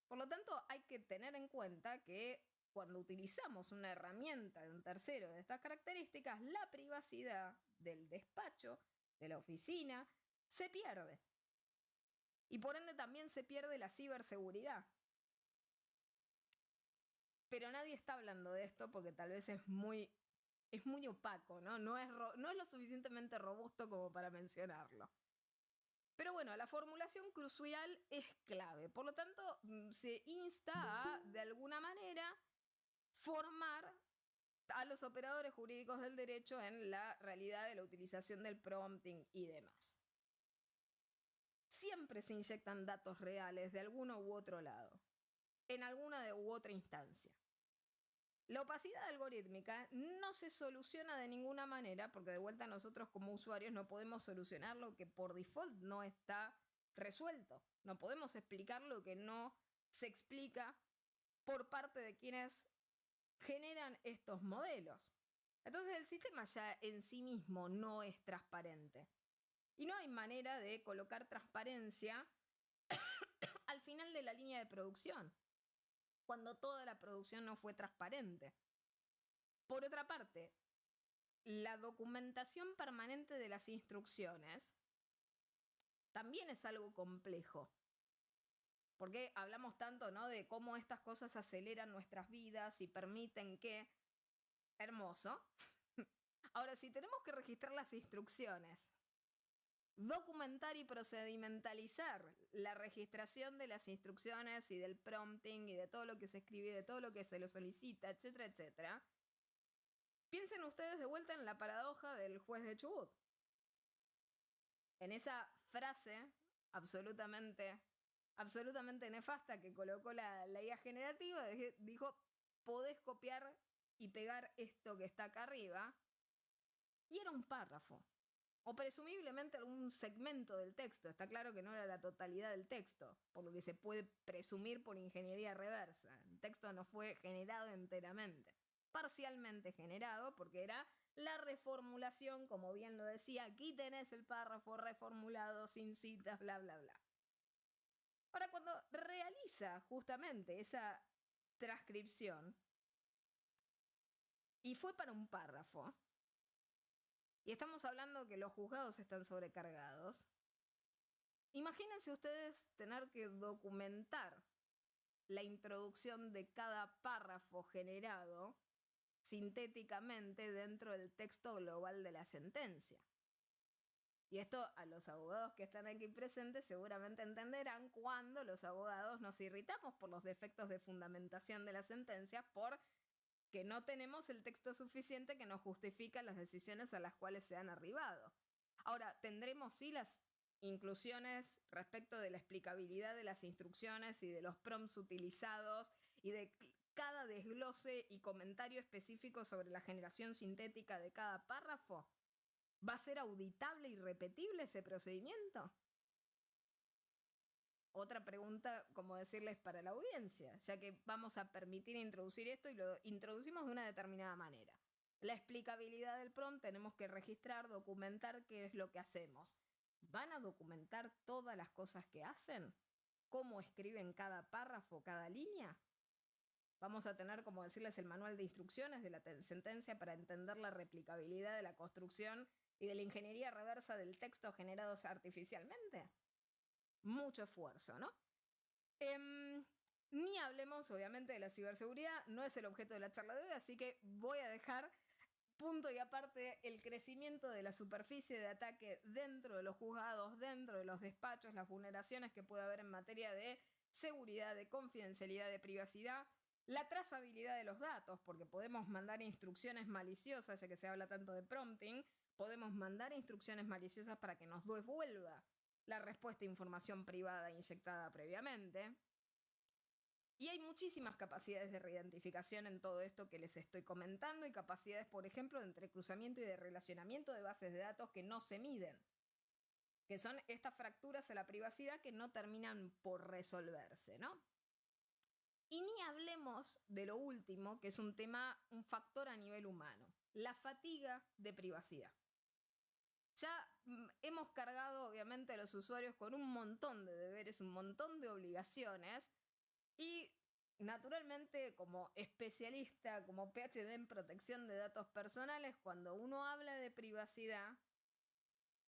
Por lo tanto, hay que tener en cuenta que cuando utilizamos una herramienta de un tercero de estas características, la privacidad del despacho, de la oficina, se pierde. Y por ende también se pierde la ciberseguridad. Pero nadie está hablando de esto porque tal vez es muy opaco, ¿no? No es lo suficientemente robusto como para mencionarlo. Pero bueno, la formulación crucial es clave. Por lo tanto, se insta a, de alguna manera, formar a los operadores jurídicos del derecho en la realidad de la utilización del prompting y demás. Siempre se inyectan datos reales de alguno u otro lado, en alguna u otra instancia. La opacidad algorítmica no se soluciona de ninguna manera, porque de vuelta nosotros como usuarios no podemos solucionar lo que por default no está resuelto. No podemos explicar lo que no se explica por parte de quienes generan estos modelos. Entonces el sistema ya en sí mismo no es transparente. Y no hay manera de colocar transparencia al final de la línea de producción, cuando toda la producción no fue transparente. Por otra parte, la documentación permanente de las instrucciones también es algo complejo. Porque hablamos tanto, ¿no?, de cómo estas cosas aceleran nuestras vidas y permiten que... Hermoso. Ahora, si tenemos que registrar las instrucciones, documentar y procedimentalizar la registración de las instrucciones y del prompting y de todo lo que se escribe, de todo lo que se lo solicita, etcétera, etcétera, piensen ustedes de vuelta en la paradoja del juez de Chubut. En esa frase absolutamente nefasta que colocó la IA generativa, dijo, podés copiar y pegar esto que está acá arriba, y era un párrafo, o presumiblemente algún segmento del texto. Está claro que no era la totalidad del texto, por lo que se puede presumir por ingeniería reversa. El texto no fue generado enteramente, parcialmente generado, porque era la reformulación, como bien lo decía, aquí tenés el párrafo reformulado, sin citas, bla, bla, bla. Ahora, cuando realiza justamente esa transcripción, y fue para un párrafo, y estamos hablando que los juzgados están sobrecargados, imagínense ustedes tener que documentar la introducción de cada párrafo generado sintéticamente dentro del texto global de la sentencia. Y esto a los abogados que están aquí presentes seguramente entenderán cuando los abogados nos irritamos por los defectos de fundamentación de la sentencia porque no tenemos el texto suficiente que nos justifica las decisiones a las cuales se han arribado. Ahora, tendremos sí las inclusiones respecto de la explicabilidad de las instrucciones y de los prompts utilizados y de cada desglose y comentario específico sobre la generación sintética de cada párrafo. ¿Va a ser auditable y repetible ese procedimiento? Otra pregunta, como decirles, para la audiencia, ya que vamos a permitir introducir esto y lo introducimos de una determinada manera. La explicabilidad del prompt tenemos que registrar, documentar qué es lo que hacemos. ¿Van a documentar todas las cosas que hacen? ¿Cómo escriben cada párrafo, cada línea? Vamos a tener, como decirles, el manual de instrucciones de la sentencia para entender la replicabilidad de la construcción y de la ingeniería reversa del texto generados artificialmente. Mucho esfuerzo, ¿no? Ni hablemos, obviamente, de la ciberseguridad. No es el objeto de la charla de hoy, así que voy a dejar punto y aparte el crecimiento de la superficie de ataque dentro de los juzgados, dentro de los despachos, las vulneraciones que puede haber en materia de seguridad, de confidencialidad, de privacidad, la trazabilidad de los datos, porque podemos mandar instrucciones maliciosas, ya que se habla tanto de prompting, podemos mandar instrucciones maliciosas para que nos devuelva la respuesta a información privada inyectada previamente. Y hay muchísimas capacidades de reidentificación en todo esto que les estoy comentando y capacidades, por ejemplo, de entrecruzamiento y de relacionamiento de bases de datos que no se miden, que son estas fracturas a la privacidad que no terminan por resolverse, ¿no? Y ni hablemos de lo último, que es un tema, un factor a nivel humano, la fatiga de privacidad. Ya hemos cargado, obviamente, a los usuarios con un montón de deberes, un montón de obligaciones, y naturalmente, como especialista, como PhD en protección de datos personales, cuando uno habla de privacidad,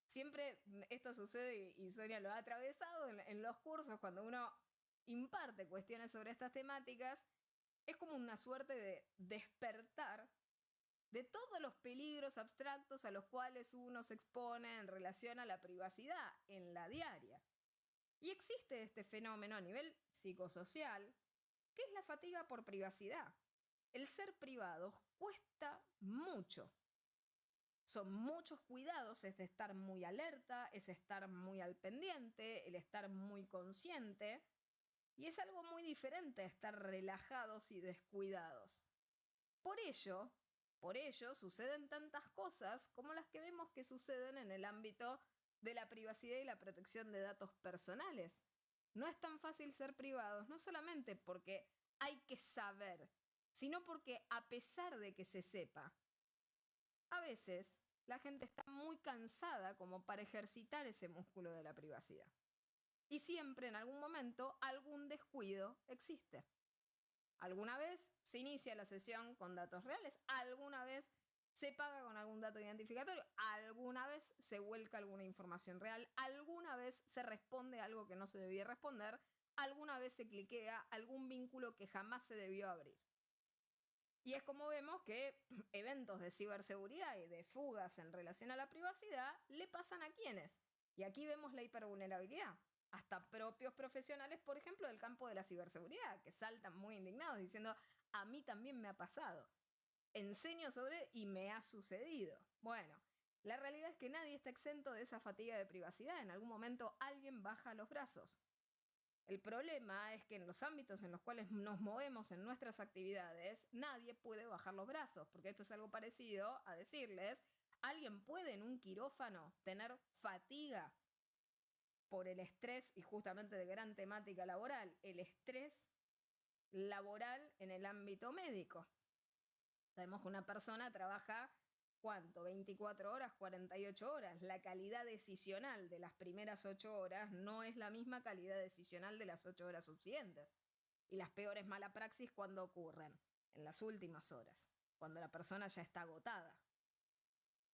siempre esto sucede, y Sonia lo ha atravesado en los cursos, cuando uno imparte cuestiones sobre estas temáticas, es como una suerte de despertar de todos los peligros abstractos a los cuales uno se expone en relación a la privacidad en la diaria. Y existe este fenómeno a nivel psicosocial, que es la fatiga por privacidad. El ser privados cuesta mucho. Son muchos cuidados, es de estar muy alerta, es estar muy al pendiente, el estar muy consciente, y es algo muy diferente a estar relajados y descuidados. Por ello suceden tantas cosas como las que vemos que suceden en el ámbito de la privacidad y la protección de datos personales. No es tan fácil ser privados, no solamente porque hay que saber, sino porque a pesar de que se sepa, a veces la gente está muy cansada como para ejercitar ese músculo de la privacidad. Y siempre en algún momento algún descuido existe. Alguna vez se inicia la sesión con datos reales, alguna vez se paga con algún dato identificatorio, alguna vez se vuelca alguna información real, alguna vez se responde algo que no se debía responder, alguna vez se cliquea algún vínculo que jamás se debió abrir. Y es como vemos que eventos de ciberseguridad y de fugas en relación a la privacidad le pasan a quienes. Y aquí vemos la hipervulnerabilidad. Hasta propios profesionales, por ejemplo, del campo de la ciberseguridad, que saltan muy indignados diciendo, a mí también me ha pasado. Enseño sobre y me ha sucedido. Bueno, la realidad es que nadie está exento de esa fatiga de privacidad. En algún momento alguien baja los brazos. El problema es que en los ámbitos en los cuales nos movemos en nuestras actividades, nadie puede bajar los brazos, porque esto es algo parecido a decirles, ¿alguien puede en un quirófano tener fatiga por el estrés, y justamente de gran temática laboral, el estrés laboral en el ámbito médico? Sabemos que una persona trabaja, ¿cuánto? 24 horas, 48 horas. La calidad decisional de las primeras 8 horas no es la misma calidad decisional de las 8 horas subsiguientes. Y las peores mala praxis, ¿cuándo ocurren? En las últimas horas, cuando la persona ya está agotada.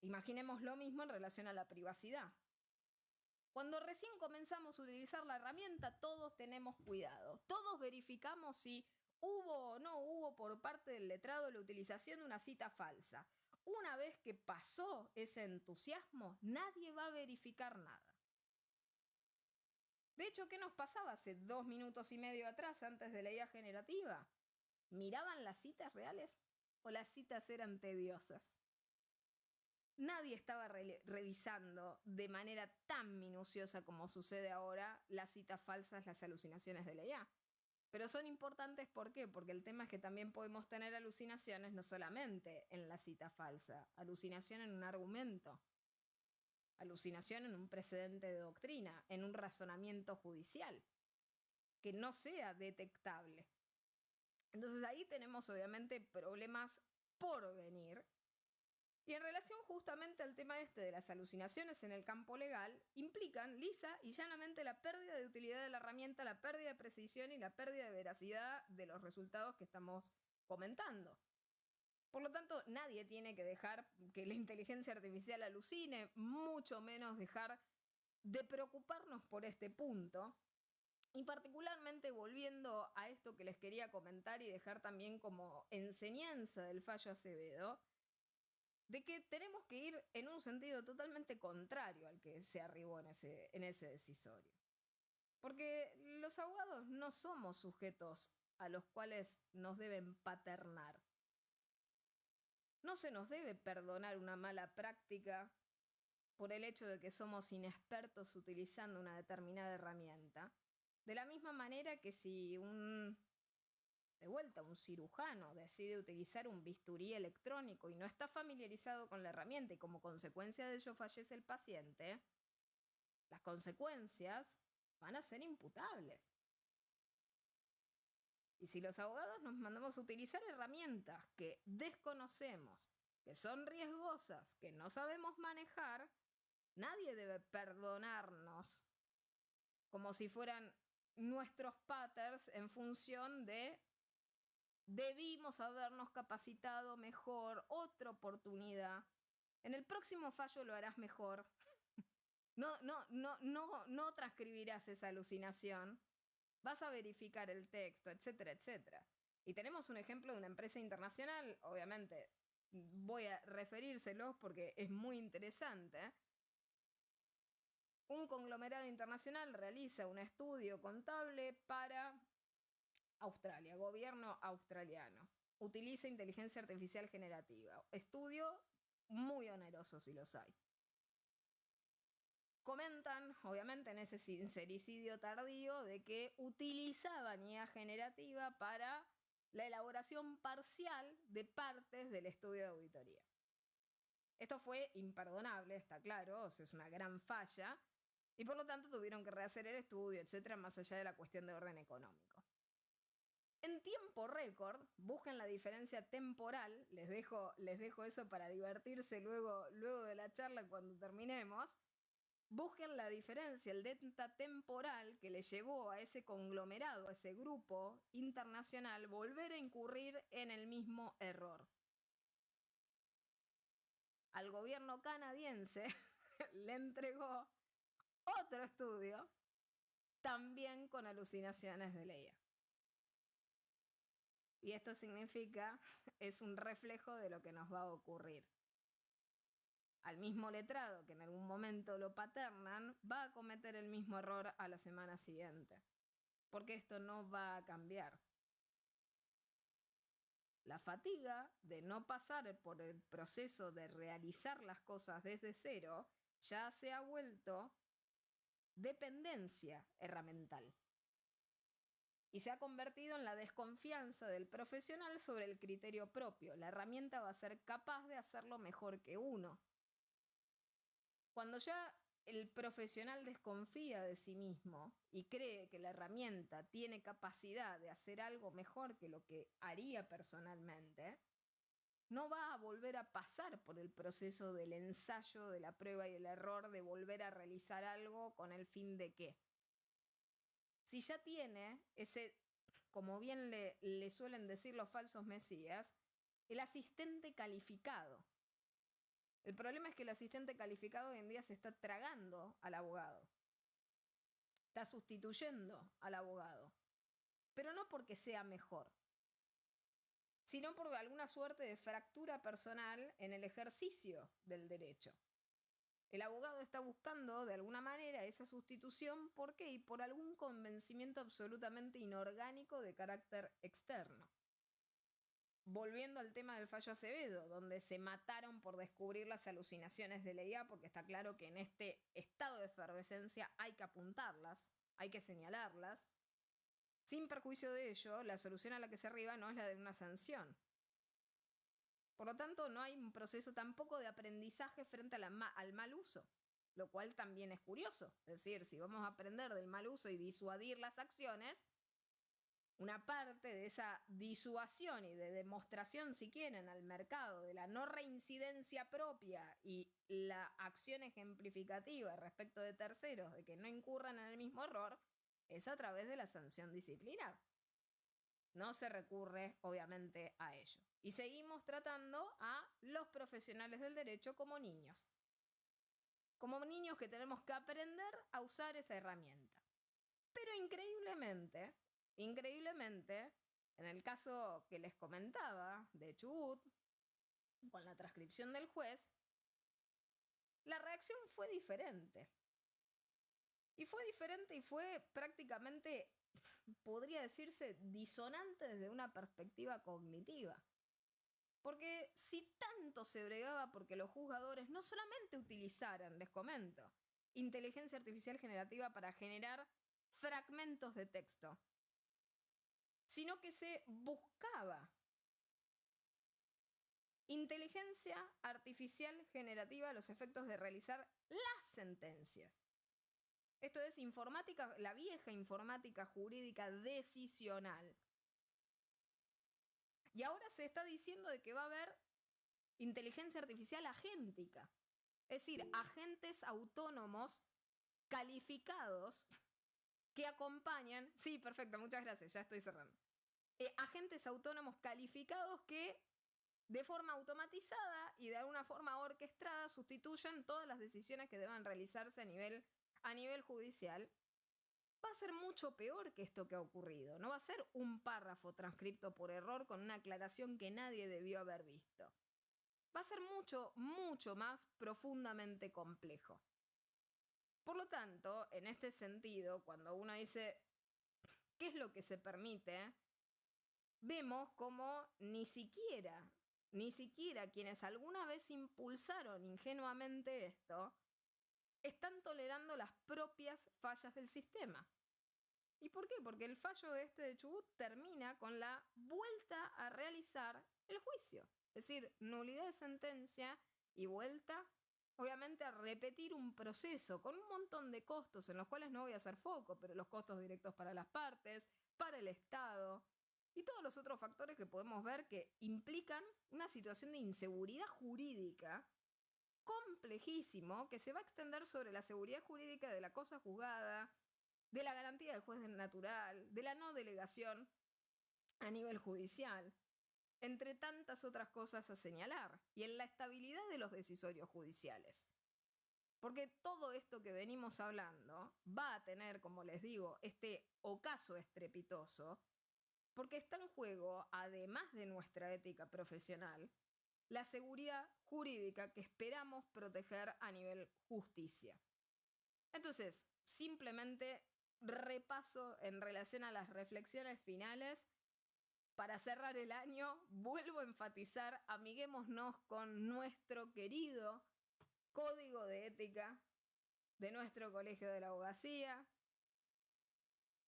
Imaginemos lo mismo en relación a la privacidad. Cuando recién comenzamos a utilizar la herramienta, todos tenemos cuidado. Todos verificamos si hubo o no hubo por parte del letrado la utilización de una cita falsa. Una vez que pasó ese entusiasmo, nadie va a verificar nada. De hecho, ¿qué nos pasaba hace 2 minutos y medio atrás, antes de la IA generativa? ¿Miraban las citas reales o las citas eran tediosas? Nadie estaba revisando de manera tan minuciosa como sucede ahora las citas falsas, las alucinaciones de la IA. Pero son importantes, ¿por qué? Porque el tema es que también podemos tener alucinaciones no solamente en la cita falsa, alucinación en un argumento, alucinación en un precedente de doctrina, en un razonamiento judicial, que no sea detectable. Entonces ahí tenemos obviamente problemas por venir. Y en relación justamente al tema este de las alucinaciones en el campo legal, implican lisa y llanamente la pérdida de utilidad de la herramienta, la pérdida de precisión y la pérdida de veracidad de los resultados que estamos comentando. Por lo tanto, nadie tiene que dejar que la inteligencia artificial alucine, mucho menos dejar de preocuparnos por este punto. Y particularmente volviendo a esto que les quería comentar y dejar también como enseñanza del fallo Acevedo, de que tenemos que ir en un sentido totalmente contrario al que se arribó en ese decisorio. Porque los abogados no somos sujetos a los cuales nos deben paternar. No se nos debe perdonar una mala práctica por el hecho de que somos inexpertos utilizando una determinada herramienta. De la misma manera que si un cirujano decide utilizar un bisturí electrónico y no está familiarizado con la herramienta y como consecuencia de ello fallece el paciente, las consecuencias van a ser imputables. Y si los abogados nos mandamos a utilizar herramientas que desconocemos, que son riesgosas, que no sabemos manejar, nadie debe perdonarnos como si fueran nuestros patterns en función de debimos habernos capacitado mejor, otra oportunidad. En el próximo fallo lo harás mejor. No transcribirás esa alucinación. Vas a verificar el texto, etcétera, etcétera. Y tenemos un ejemplo de una empresa internacional, obviamente voy a referírselos porque es muy interesante. Un conglomerado internacional realiza un estudio contable para Australia, gobierno australiano. Utiliza inteligencia artificial generativa. Estudio muy oneroso si los hay. Comentan, obviamente, en ese sincericidio tardío de que utilizaban IA generativa para la elaboración parcial de partes del estudio de auditoría. Esto fue imperdonable, está claro, o sea, es una gran falla, y por lo tanto tuvieron que rehacer el estudio, etcétera, más allá de la cuestión de orden económico. En tiempo récord, busquen la diferencia temporal, les dejo eso para divertirse luego de la charla cuando terminemos. Busquen la diferencia, el delta temporal que le llevó a ese conglomerado, a ese grupo internacional, volver a incurrir en el mismo error. Al gobierno canadiense le entregó otro estudio, también con alucinaciones de Leia. Y esto significa, es un reflejo de lo que nos va a ocurrir. Al mismo letrado que en algún momento lo paternan, va a cometer el mismo error a la semana siguiente. Porque esto no va a cambiar. La fatiga de no pasar por el proceso de realizar las cosas desde cero ya se ha vuelto dependencia herramental. Y se ha convertido en la desconfianza del profesional sobre el criterio propio. La herramienta va a ser capaz de hacerlo mejor que uno. Cuando ya el profesional desconfía de sí mismo y cree que la herramienta tiene capacidad de hacer algo mejor que lo que haría personalmente, no va a volver a pasar por el proceso del ensayo, de la prueba y el error, de volver a realizar algo con el fin de qué. Si ya tiene ese, como bien le suelen decir los falsos mesías, el asistente calificado. El problema es que el asistente calificado hoy en día se está tragando al abogado. Está sustituyendo al abogado. Pero no porque sea mejor, sino por alguna suerte de fractura personal en el ejercicio del derecho. El abogado está buscando de alguna manera esa sustitución, ¿por qué? Y por algún convencimiento absolutamente inorgánico de carácter externo. Volviendo al tema del fallo Acevedo, donde se mataron por descubrir las alucinaciones de la IA, porque está claro que en este estado de efervescencia hay que apuntarlas, hay que señalarlas. Sin perjuicio de ello, la solución a la que se arriba no es la de una sanción. Por lo tanto, no hay un proceso tampoco de aprendizaje frente al mal uso, lo cual también es curioso. Es decir, si vamos a aprender del mal uso y disuadir las acciones, una parte de esa disuasión y de demostración, si quieren, al mercado de la no reincidencia propia y la acción ejemplificativa respecto de terceros de que no incurran en el mismo error, es a través de la sanción disciplinar. No se recurre, obviamente, a ello. Y seguimos tratando a los profesionales del derecho como niños. Como niños que tenemos que aprender a usar esa herramienta. Pero increíblemente, en el caso que les comentaba de Chubut, con la transcripción del juez, la reacción fue diferente. Y fue prácticamente, podría decirse, disonante desde una perspectiva cognitiva. Porque si tanto se bregaba porque los juzgadores no solamente utilizaran, les comento, inteligencia artificial generativa para generar fragmentos de texto, sino que se buscaba inteligencia artificial generativa a los efectos de realizar las sentencias. Esto es informática, la vieja informática jurídica decisional. Y ahora se está diciendo de que va a haber inteligencia artificial agéntica. Es decir, agentes autónomos calificados que acompañan... Sí, perfecto, muchas gracias, ya estoy cerrando. Agentes autónomos calificados que de forma automatizada y de alguna forma orquestada sustituyen todas las decisiones que deban realizarse a nivel judicial. Va a ser mucho peor que esto que ha ocurrido. No va a ser un párrafo transcripto por error con una aclaración que nadie debió haber visto. Va a ser mucho, mucho más profundamente complejo. Por lo tanto, en este sentido, cuando uno dice ¿qué es lo que se permite? Vemos como ni siquiera quienes alguna vez impulsaron ingenuamente esto, están tolerando las propias fallas del sistema. ¿Y por qué? Porque el fallo de Chubut termina con la vuelta a realizar el juicio. Es decir, nulidad de sentencia y vuelta, obviamente, a repetir un proceso con un montón de costos en los cuales no voy a hacer foco, pero los costos directos para las partes, para el Estado y todos los otros factores que podemos ver que implican una situación de inseguridad jurídica complejísimo que se va a extender sobre la seguridad jurídica de la cosa juzgada, de la garantía del juez natural, de la no delegación a nivel judicial, entre tantas otras cosas a señalar, y en la estabilidad de los decisorios judiciales. Porque todo esto que venimos hablando va a tener, como les digo, este ocaso estrepitoso, porque está en juego, además de nuestra ética profesional, la seguridad jurídica que esperamos proteger a nivel justicia. Entonces, simplemente repaso en relación a las reflexiones finales. Para cerrar el año, vuelvo a enfatizar, amiguémonos con nuestro querido Código de Ética de nuestro Colegio de la Abogacía.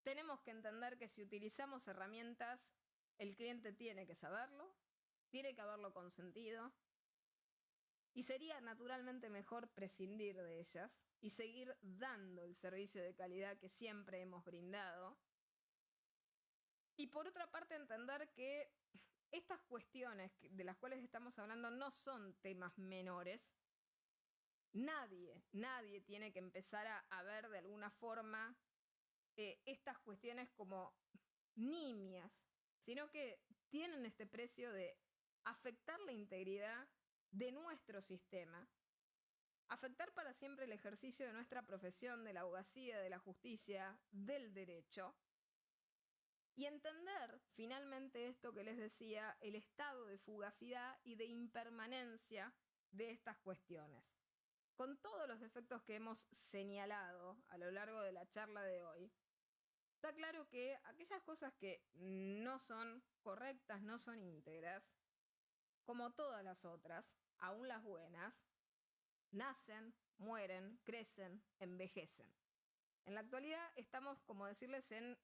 Tenemos que entender que si utilizamos herramientas, el cliente tiene que saberlo, tiene que haberlo consentido, y sería naturalmente mejor prescindir de ellas y seguir dando el servicio de calidad que siempre hemos brindado. Y por otra parte, entender que estas cuestiones de las cuales estamos hablando no son temas menores. Nadie tiene que empezar a ver de alguna forma estas cuestiones como nimias, sino que tienen este precio de afectar la integridad de nuestro sistema, afectar para siempre el ejercicio de nuestra profesión, de la abogacía, de la justicia, del derecho, y entender finalmente esto que les decía, el estado de fugacidad y de impermanencia de estas cuestiones. Con todos los defectos que hemos señalado a lo largo de la charla de hoy, está claro que aquellas cosas que no son correctas, no son íntegras, como todas las otras, aún las buenas, nacen, mueren, crecen, envejecen. En la actualidad estamos, como decirles, en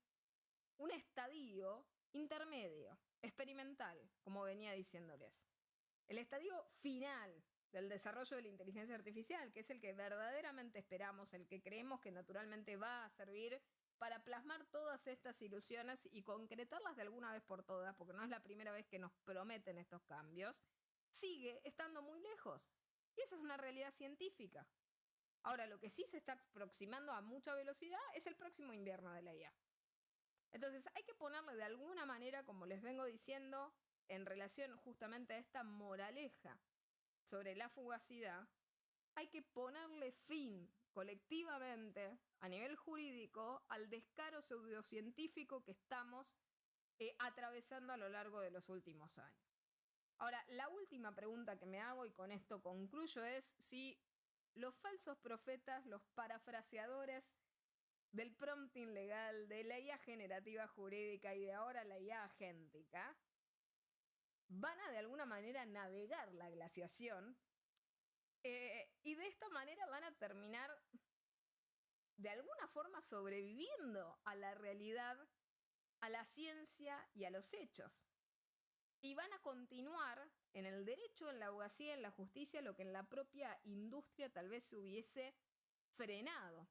un estadio intermedio, experimental, como venía diciéndoles. El estadio final del desarrollo de la inteligencia artificial, que es el que verdaderamente esperamos, el que creemos que naturalmente va a servir para plasmar todas estas ilusiones y concretarlas de alguna vez por todas, porque no es la primera vez que nos prometen estos cambios, sigue estando muy lejos. Y esa es una realidad científica. Ahora, lo que sí se está aproximando a mucha velocidad es el próximo invierno de la IA. Entonces, hay que ponerle de alguna manera, como les vengo diciendo, en relación justamente a esta moraleja sobre la fugacidad, hay que ponerle fin colectivamente, a nivel jurídico, al descaro pseudocientífico que estamos atravesando a lo largo de los últimos años. Ahora, la última pregunta que me hago, y con esto concluyo, es si los falsos profetas, los parafraseadores del prompting legal, de la IA generativa jurídica y de ahora la IA agéntica, van a de alguna manera navegar la glaciación y de esta manera van a terminar de alguna forma sobreviviendo a la realidad, a la ciencia y a los hechos. Y van a continuar en el derecho, en la abogacía, en la justicia, lo que en la propia industria tal vez se hubiese frenado.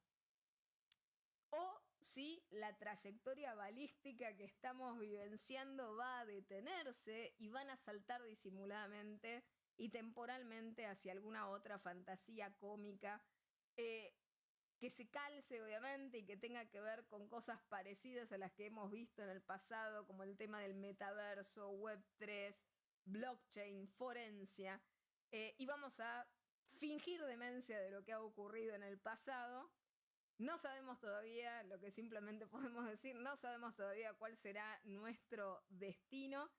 O si la trayectoria balística que estamos vivenciando va a detenerse y van a saltar disimuladamente y temporalmente hacia alguna otra fantasía cómica que se calce obviamente y que tenga que ver con cosas parecidas a las que hemos visto en el pasado, como el tema del metaverso, Web3, blockchain, forencia, y vamos a fingir demencia de lo que ha ocurrido en el pasado. No sabemos todavía, lo que simplemente podemos decir, no sabemos todavía cuál será nuestro destino,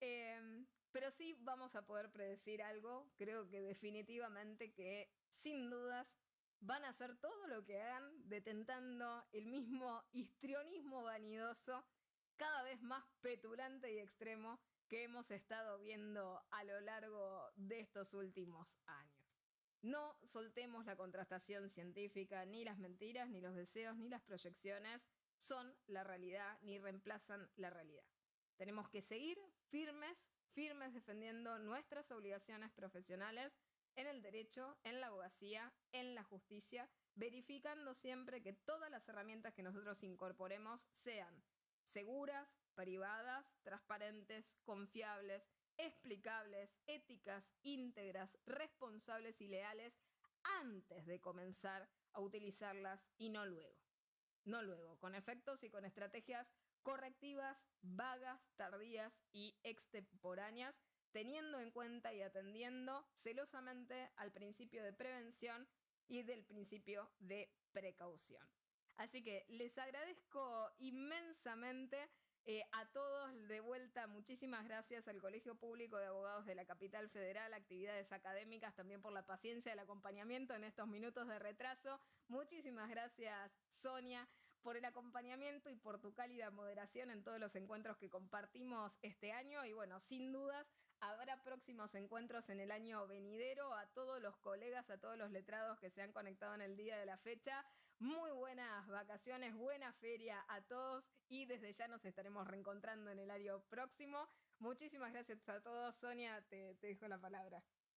pero sí vamos a poder predecir algo, creo que definitivamente que sin dudas van a hacer todo lo que hagan detentando el mismo histrionismo vanidoso, cada vez más petulante y extremo que hemos estado viendo a lo largo de estos últimos años. No soltemos la contrastación científica, ni las mentiras, ni los deseos, ni las proyecciones son la realidad, ni reemplazan la realidad. Tenemos que seguir firmes defendiendo nuestras obligaciones profesionales en el derecho, en la abogacía, en la justicia, verificando siempre que todas las herramientas que nosotros incorporemos sean seguras, privadas, transparentes, confiables, explicables, éticas, íntegras, responsables y leales antes de comenzar a utilizarlas y no luego. No luego, con efectos y con estrategias correctivas, vagas, tardías y extemporáneas, teniendo en cuenta y atendiendo celosamente al principio de prevención y del principio de precaución. Así que les agradezco inmensamente a todos de vuelta. Muchísimas gracias al Colegio Público de Abogados de la Capital Federal, actividades académicas, también por la paciencia, el acompañamiento en estos minutos de retraso. Muchísimas gracias, Sonia, por el acompañamiento y por tu cálida moderación en todos los encuentros que compartimos este año. Y bueno, sin dudas, habrá próximos encuentros en el año venidero. A todos los colegas, a todos los letrados que se han conectado en el día de la fecha, muy buenas vacaciones, buena feria a todos y desde ya nos estaremos reencontrando en el año próximo. Muchísimas gracias a todos. Sonia, te dejo la palabra.